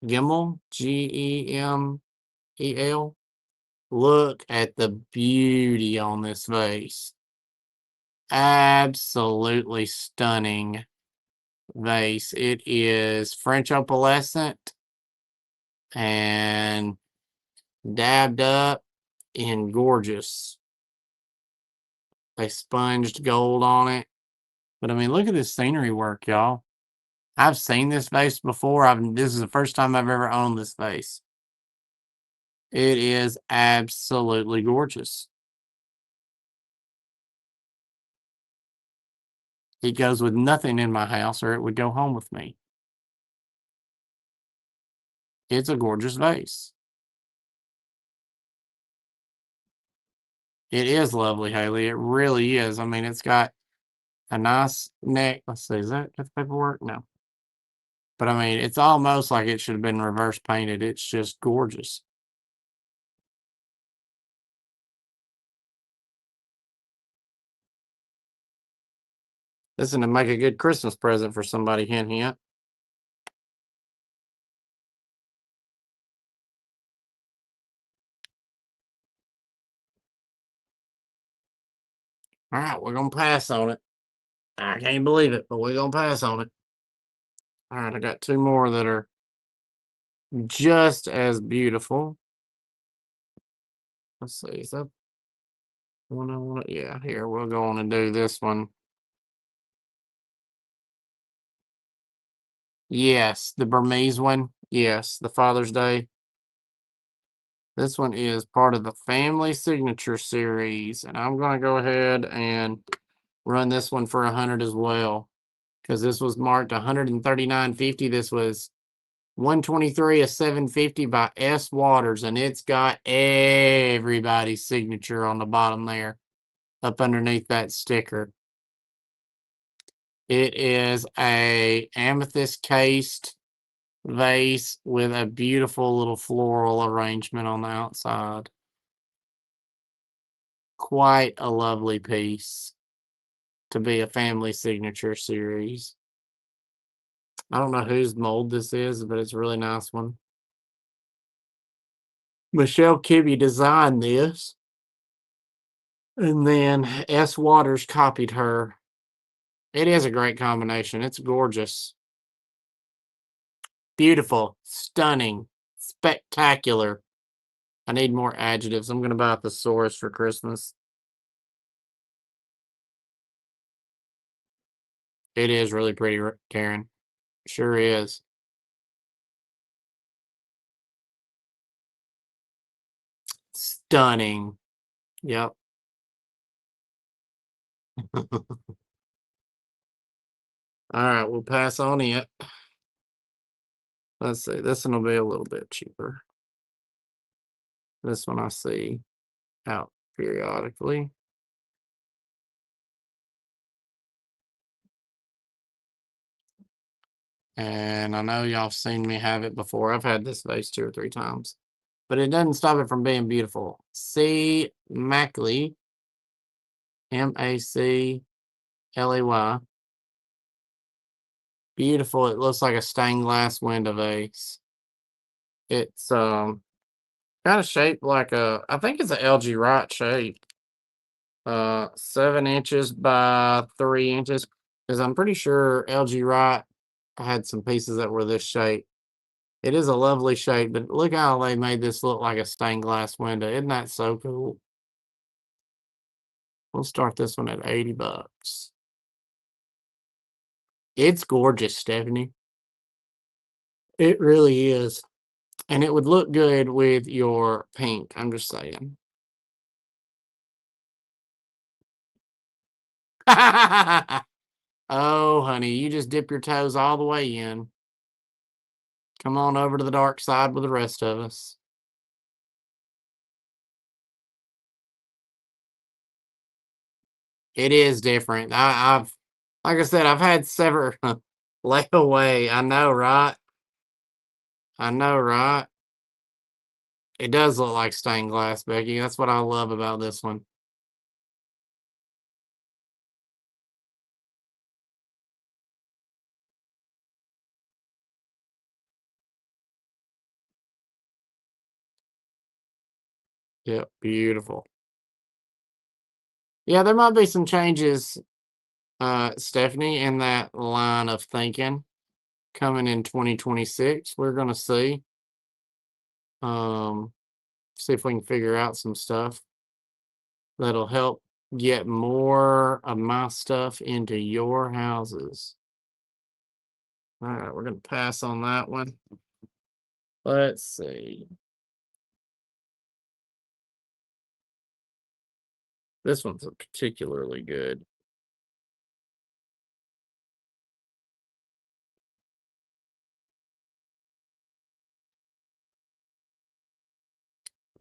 Gemmel, Gemel. Look at the beauty on this vase. Absolutely stunning vase. It is French opalescent and dabbed up in gorgeous. They sponged gold on it. But I mean, look at this scenery work, y'all. I've seen this vase before. This is the first time I've ever owned this vase. It is absolutely gorgeous. It goes with nothing in my house, or it would go home with me. It's a gorgeous vase. It is lovely, Haley. It really is. I mean, it's got a nice neck. Let's see, is that the paperwork? No. But I mean, it's almost like it should have been reverse painted. It's just gorgeous. This is going to make a good Christmas present for somebody, hint, hint. All right, we're going to pass on it. I can't believe it, but we're going to pass on it. All right, I got 2 more that are just as beautiful. Let's see, is that one I want to? Yeah, here, we'll go on and do this one. Yes, the Burmese one. Yes, the Father's Day. This one is part of the Family Signature Series, and I'm going to go ahead and run this one for 100 as well, because this was marked 139.50. This was 123 of 750 by S. Waters, and it's got everybody's signature on the bottom there, up underneath that sticker. It is a amethyst cased vase with a beautiful little floral arrangement on the outside. Quite a lovely piece to be a Family Signature Series. I don't know whose mold this is, but it's a really nice one. Michelle Kibbe designed this, and then S. Waters copied her. It is a great combination. It's gorgeous. Beautiful, stunning, spectacular. I need more adjectives. I'm going to buy a thesaurus for Christmas. It is really pretty, Karen. Sure is. Stunning. Yep. All right, we'll pass on it. Let's see. This one will be a little bit cheaper. This one I see out periodically. And I know y'all seen me have it before. I've had this vase 2 or 3 times, but it doesn't stop it from being beautiful. C. Mackley, Macley. Beautiful. It looks like a stained glass window vase. It's kind of shaped like I think it's a LG Wright shape. 7 inches by 3 inches. Because I'm pretty sure LG Wright had some pieces that were this shape. It is a lovely shape, but look how they made this look like a stained glass window. Isn't that so cool? We'll start this one at 80 bucks. It's gorgeous, Stephanie. It really is. And it would look good with your pink. I'm just saying. Oh, honey, you just dip your toes all the way in. Come on over to the dark side with the rest of us. It is different. I've, like I said, I've had several layaway. I know, right? I know, right? It does look like stained glass, Becky. That's what I love about this one. Yep, beautiful. Yeah, there might be some changes, Stephanie, in that line of thinking coming in 2026. We're gonna see. Um, See if we can figure out some stuff that'll help get more of my stuff into your houses. All right, we're gonna pass on that one. Let's see. This one's particularly good.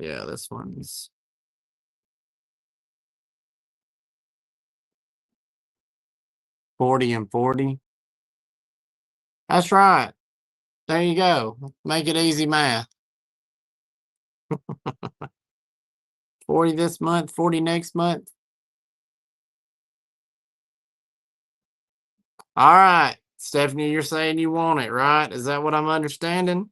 Yeah, this one's 40 and 40. That's right. There you go. Make it easy math. 40 this month, 40 next month. All right. Stephanie, you're saying you want it, right? Is that what I'm understanding?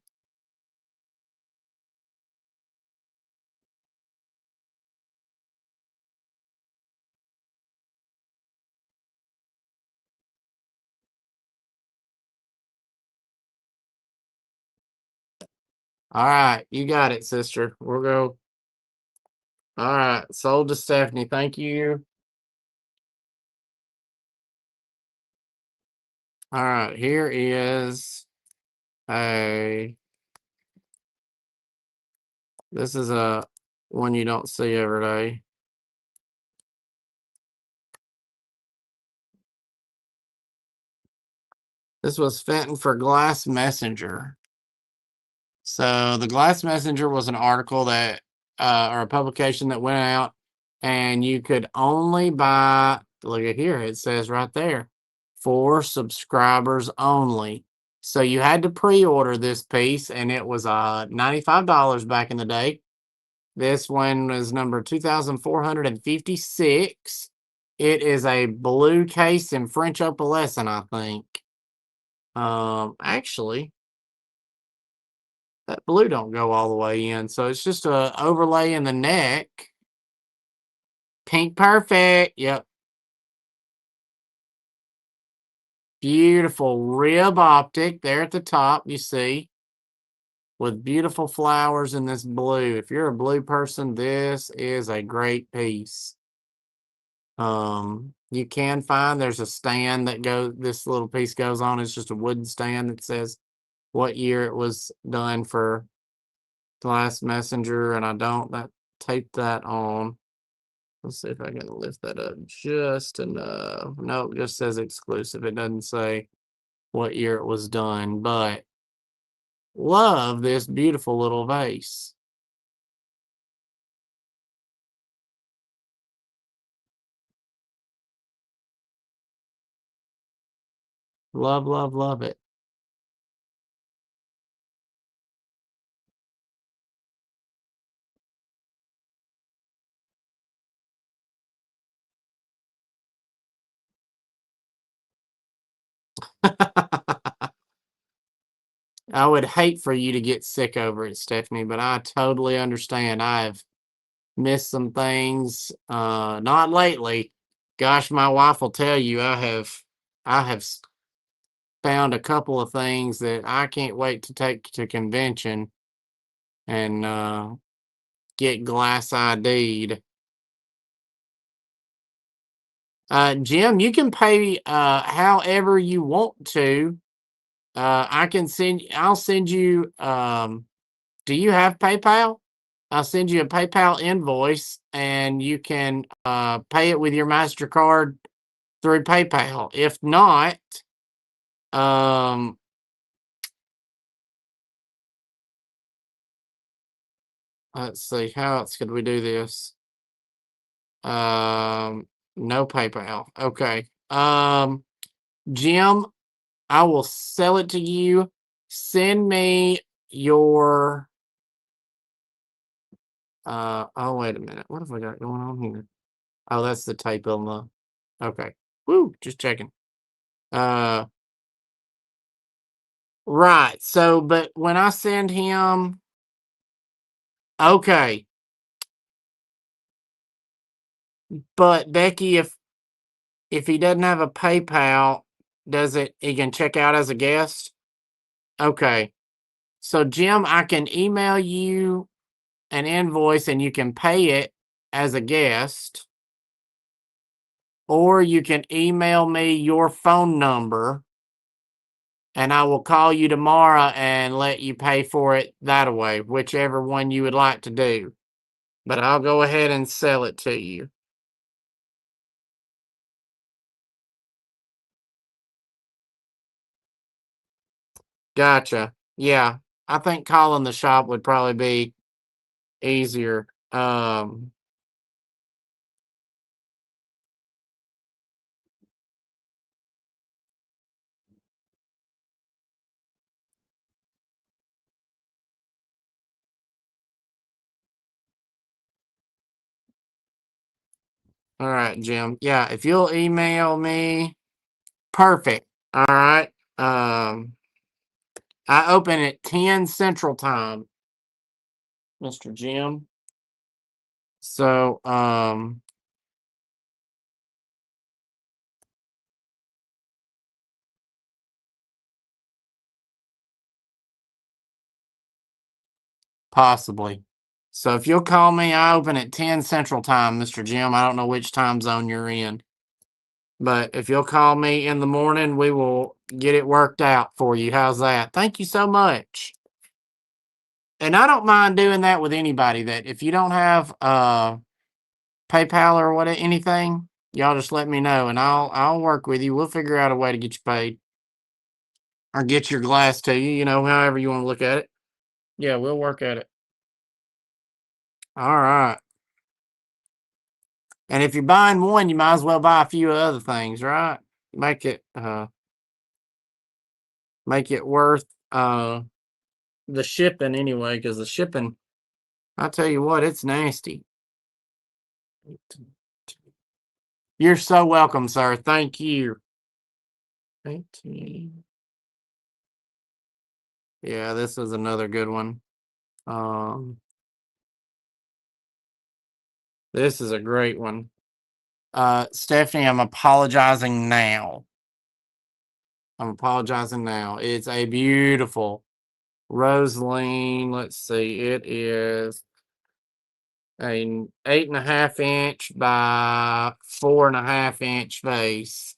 All right. You got it, sister. We'll go. All right. Sold to Stephanie. Thank you. All right. Here is a. This is a one you don't see every day. This was Fenton for Glass Messenger. So the Glass Messenger was an article that, or a publication that went out, and you could only buy. Look at here; it says right there, for subscribers only. So you had to pre-order this piece, and it was $95 back in the day. This one was number 2456. It is a blue case in French opalescent, I think. Actually, that blue don't go all the way in, so it's just a overlay in the neck. Pink perfect. Yep. Beautiful rib optic there at the top, you see, with beautiful flowers in this blue. If you're a blue person, this is a great piece. you can find. There's a stand that goes. This little piece goes on. It's just a wooden stand that says what year it was done for Glass Messenger, and I don't that tape that on. Let's see if I can lift that up just enough. No, it just says exclusive. It doesn't say what year it was done, but love this beautiful little vase. Love, love, love it. I would hate for you to get sick over it, Stephanie, but I totally understand. I've missed some things, not lately. Gosh, my wife will tell you I have found a couple of things that I can't wait to take to convention and get glass ID'd. Jim, you can pay however you want to. I'll send you do you have PayPal? I'll send you a PayPal invoice and you can pay it with your MasterCard through PayPal. If not, um, let's see, how else could we do this? Um, no PayPal. Okay. Jim, I will sell it to you. Send me your oh wait a minute. What have I got going on here? Oh, that's the type on the okay. Woo, just checking. Uh right. So but when I send him okay, but Becky, if he doesn't have a PayPal, does it he can check out as a guest? Okay. So Jim, I can email you an invoice and you can pay it as a guest, or you can email me your phone number and I will call you tomorrow and let you pay for it that way, whichever one you would like to do. But I'll go ahead and sell it to you. Gotcha. Yeah. I think calling the shop would probably be easier. All right, Jim. Yeah, if you'll email me, perfect. All right. I open at 10 Central Time, Mr. Jim. So, possibly. So if you'll call me, I open at 10 Central Time, Mr. Jim. I don't know which time zone you're in. But if you'll call me in the morning, we will get it worked out for you. How's that? Thank you so much. And I don't mind doing that with anybody that if you don't have PayPal or what anything, y'all just let me know and I'll work with you. We'll figure out a way to get you paid or get your glass to you, however you want to look at it. Yeah, we'll work at it. All right. And if you're buying one, you might as well buy a few other things, right? Make it worth the shipping anyway, because the shipping, I tell you what, it's nasty. You're so welcome, sir. Thank you. 18. Yeah, this is another good one. Um, this is a great one. Stephanie, I'm apologizing now. I'm apologizing now. It's a beautiful Rosaline. Let's see. It is an 8.5-inch by 4.5-inch vase.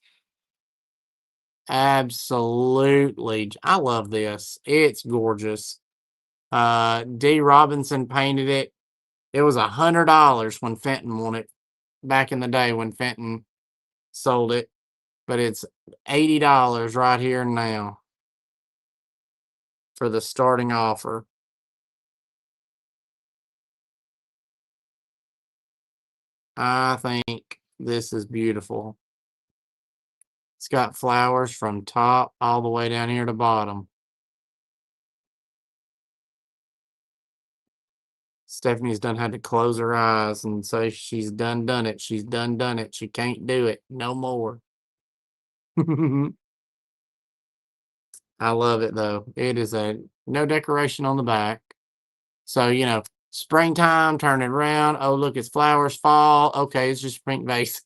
Absolutely. I love this. It's gorgeous. D. Robinson painted it. It was $100 when Fenton won it back in the day when Fenton sold it, but it's $80 right here and now for the starting offer. I think this is beautiful. It's got flowers from top all the way down here to bottom. Stephanie's done had to close her eyes and say she's done it. She's done it. She can't do it no more. I love it though. It is no decoration on the back. So, springtime, turn it around. Oh, look, it's flowers, fall. Okay, it's just pink vase.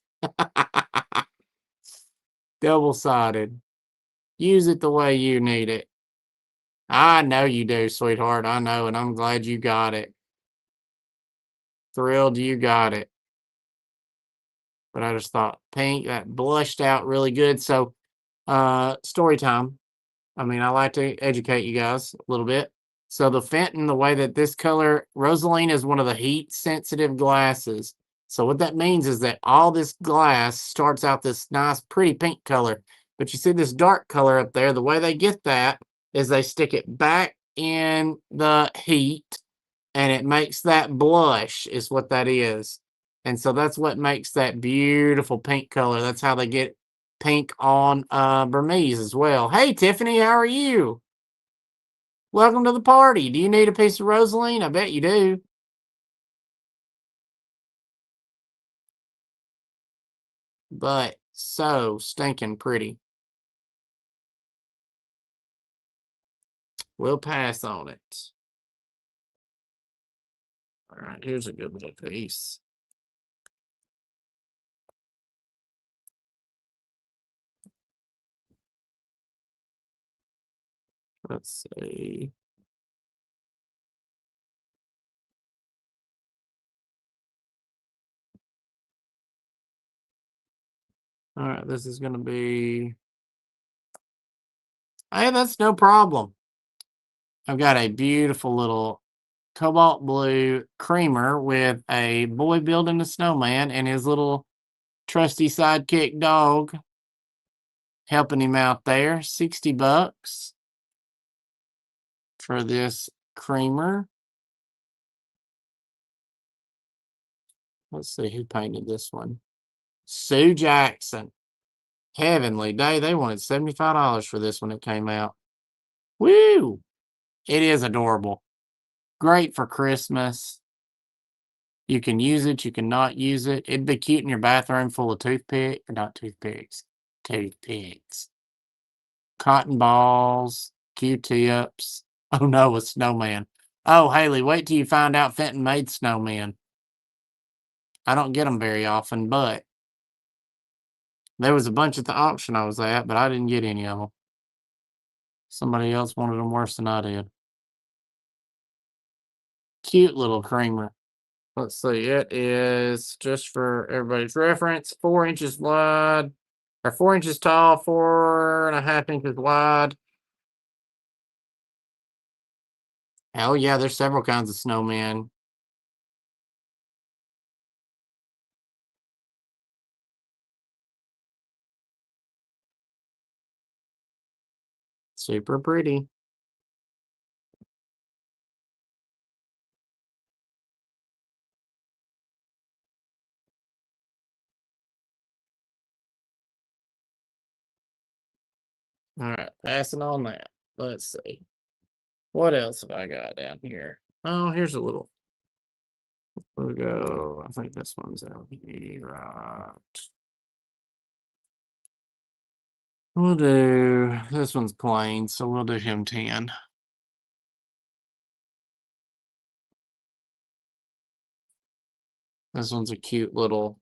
Double-sided. Use it the way you need it. I know you do, sweetheart. I know, and I'm glad you got it. Thrilled you got it. But I just thought pink, that blushed out really good. So, story time. I mean, I like to educate you guys a little bit. So the Fenton, the way that this color, Rosaline is one of the heat sensitive glasses. So what that means is that all this glass starts out this nice, pretty pink color. But you see this dark color up there, the way they get that is they stick it back in the heat and it makes that blush is what that is. And so that's what makes that beautiful pink color. That's how they get pink on Burmese as well. Hey, Tiffany, how are you? Welcome to the party. Do you need a piece of Rosaline? I bet you do. But so stinking pretty. We'll pass on it. All right, here's a good little piece. Let's see. All right, this is going to be. Hey, that's no problem. I've got a beautiful little cobalt blue creamer with a boy building a snowman and his little trusty sidekick dog helping him out there. $60 for this creamer. Let's see who painted this one. Sue Jackson. Heavenly Day. They wanted $75 for this when it came out. Woo! It is adorable. Great for Christmas. You can use it. You can not use it. It'd be cute in your bathroom full of not toothpicks. Toothpicks. Cotton balls. Q-tips. Oh no, a snowman. Oh, Haley, wait till you find out Fenton made snowmen. I don't get them very often, but there was a bunch at the auction I was at, but I didn't get any of them. Somebody else wanted them worse than I did. Cute little creamer. Let's see. It is, just for everybody's reference, 4 inches wide, or 4 inches tall, 4.5 inches wide. Hell yeah, there's several kinds of snowmen. Super pretty. All right, passing on that. Let's see. What else have I got down here? Oh, here's a little. We'll go. I think this one's out here, right? We'll do. This one's plain, so we'll do him 10. This one's a cute little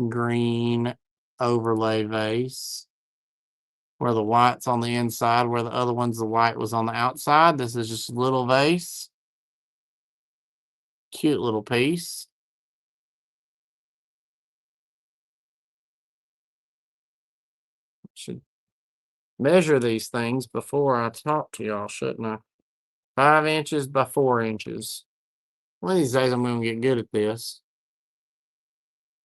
green overlay vase where the white's on the inside, where the other one's the white was on the outside. This is just a little vase. Cute little piece. Should measure these things before I talk to y'all, shouldn't I? 5 inches by 4 inches. One of these days I'm gonna get good at this.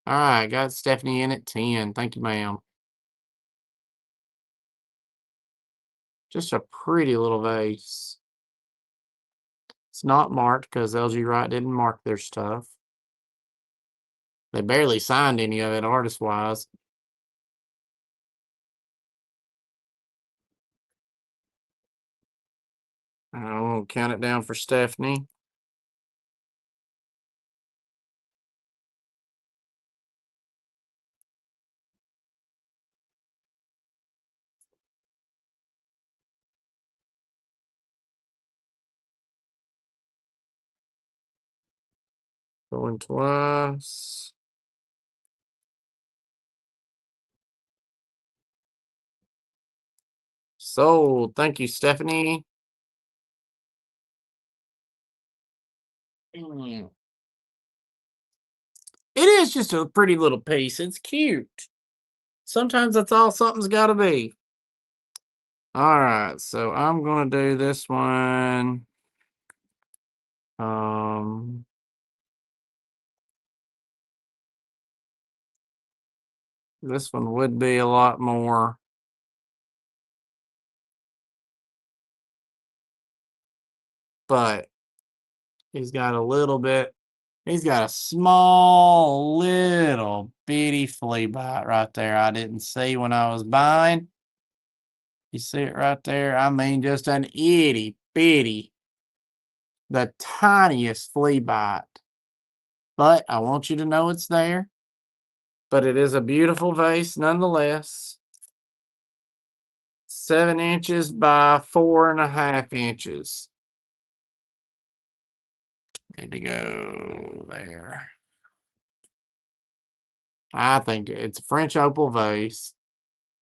All right, got Stephanie in at 10. Thank you, ma'am. Just a pretty little vase. It's not marked because LG Wright didn't mark their stuff. They barely signed any of it artist-wise. I won't count it down for Stephanie. Going twice. Sold. Thank you, Stephanie. Mm. It is just a pretty little piece. It's cute. Sometimes that's all something's got to be. All right, so I'm gonna do this one. This one would be a lot more. But he's got a little bit. He's got a small little bitty flea bite right there. I didn't see when I was buying. You see it right there? I mean, just an itty bitty, the tiniest flea bite. But I want you to know it's there. But it is a beautiful vase nonetheless. 7 inches by 4.5 inches. Need to go there. I think it's a French opal vase.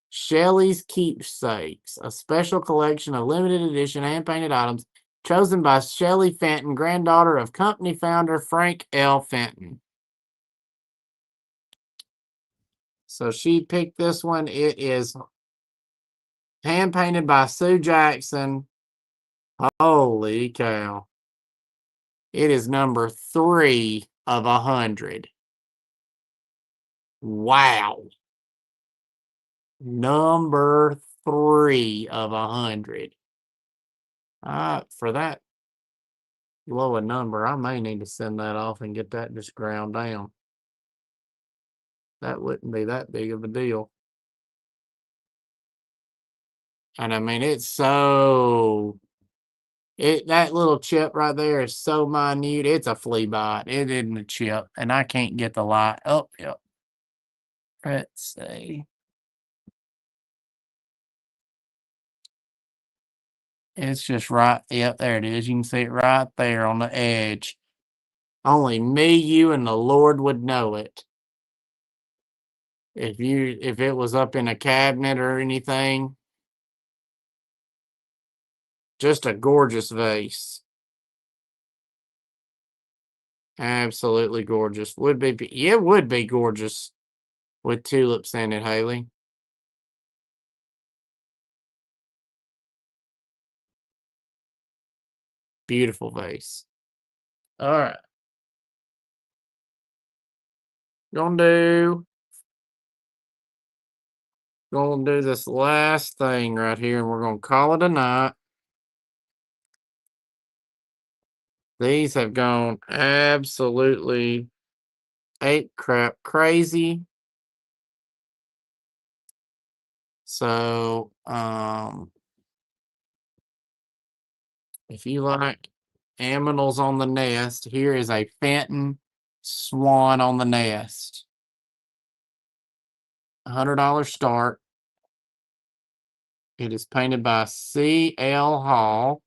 Shelley's Keepsakes, a special collection of limited edition hand-painted items chosen by Shelley Fenton, granddaughter of company founder Frank L. Fenton. So she picked this one. It is hand-painted by Sue Jackson. Holy cow. It is number 3 of 100. Wow. Number 3 of 100. For that low a number, I may need to send that off and get that just ground down. That wouldn't be that big of a deal. And I mean, it's so that little chip right there is so minute. It's a flea bite. It isn't a chip, and I can't get the light. Oh, yep. Let's see. It's just right. Yep, there it is. You can see it right there on the edge. Only me, you, and the Lord would know it. If it was up in a cabinet or anything, just a gorgeous vase. Absolutely gorgeous. It would be gorgeous with tulips in it, Haley. Beautiful vase. All right. Gonna do this last thing right here, and we're gonna call it a night. These have gone absolutely ape crap crazy. So, if you like aminals on the nest, here is a Fenton Swan on the nest. $100 start. It is painted by C.L. Hall.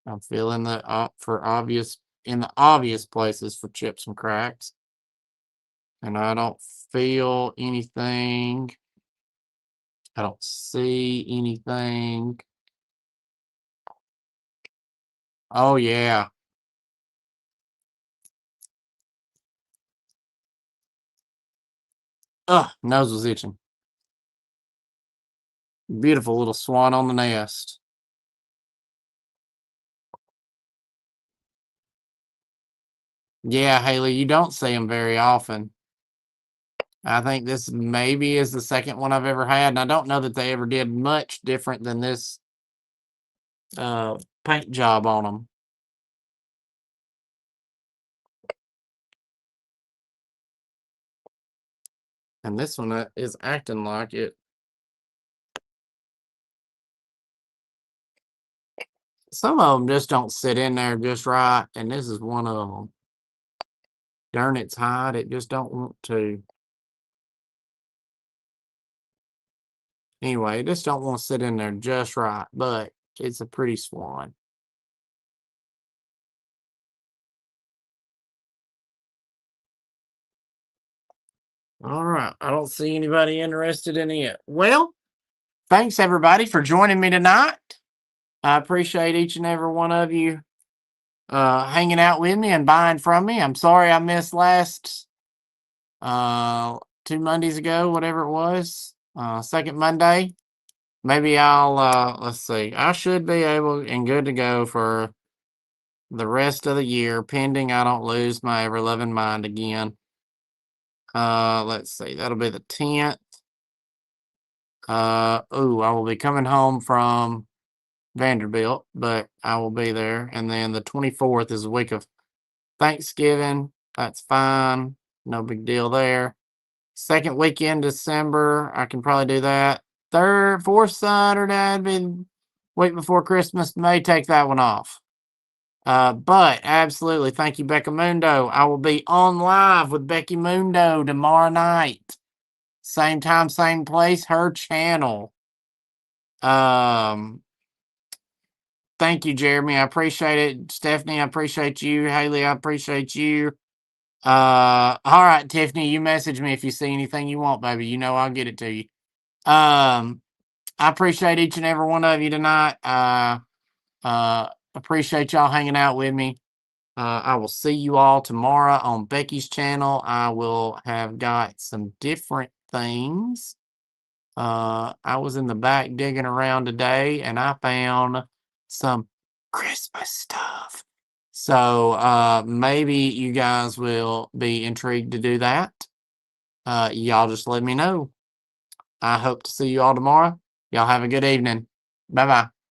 I'm feeling the in the obvious places for chips and cracks. And I don't feel anything. I don't see anything. Oh yeah. Ugh, nose was itching. Beautiful little swan on the nest. Yeah, Haley, you don't see them very often. I think this maybe is the second one I've ever had, and I don't know that they ever did much different than this paint job on them. And this one is acting like it. Some of them just don't sit in there just right, and this is one of them. Darn its hide, it just don't want to. Anyway, it just don't want to sit in there just right, but it's a pretty swan. All right, I don't see anybody interested in it. Well, thanks everybody for joining me tonight. I appreciate each and every one of you hanging out with me and buying from me. I'm sorry I missed last 2 Mondays ago, whatever it was. Second Monday. Maybe I'll let's see. I should be able and good to go for the rest of the year, pending I don't lose my ever loving mind again. Let's see, that'll be the 10th. I will be coming home from Vanderbilt, but I will be there. And then the 24th is a week of Thanksgiving. That's fine. No big deal there. Second weekend December, I can probably do that. Third, fourth Saturday, I'd been week before Christmas, may take that one off. But absolutely, thank you, Becca Mundo. I will be on live with Becky Mundo tomorrow night. Same time, same place, her channel. Thank you, Jeremy. I appreciate it. Stephanie, I appreciate you. Haley, I appreciate you. All right, Tiffany, you message me if you see anything you want, baby. You know I'll get it to you. I appreciate each and every one of you tonight. Appreciate y'all hanging out with me. I will see you all tomorrow on Becky's channel. I will have got some different things. I was in the back digging around today and I found some Christmas stuff. So maybe you guys will be intrigued to do that. Y'all just let me know. I hope to see you all tomorrow. Y'all have a good evening. Bye bye.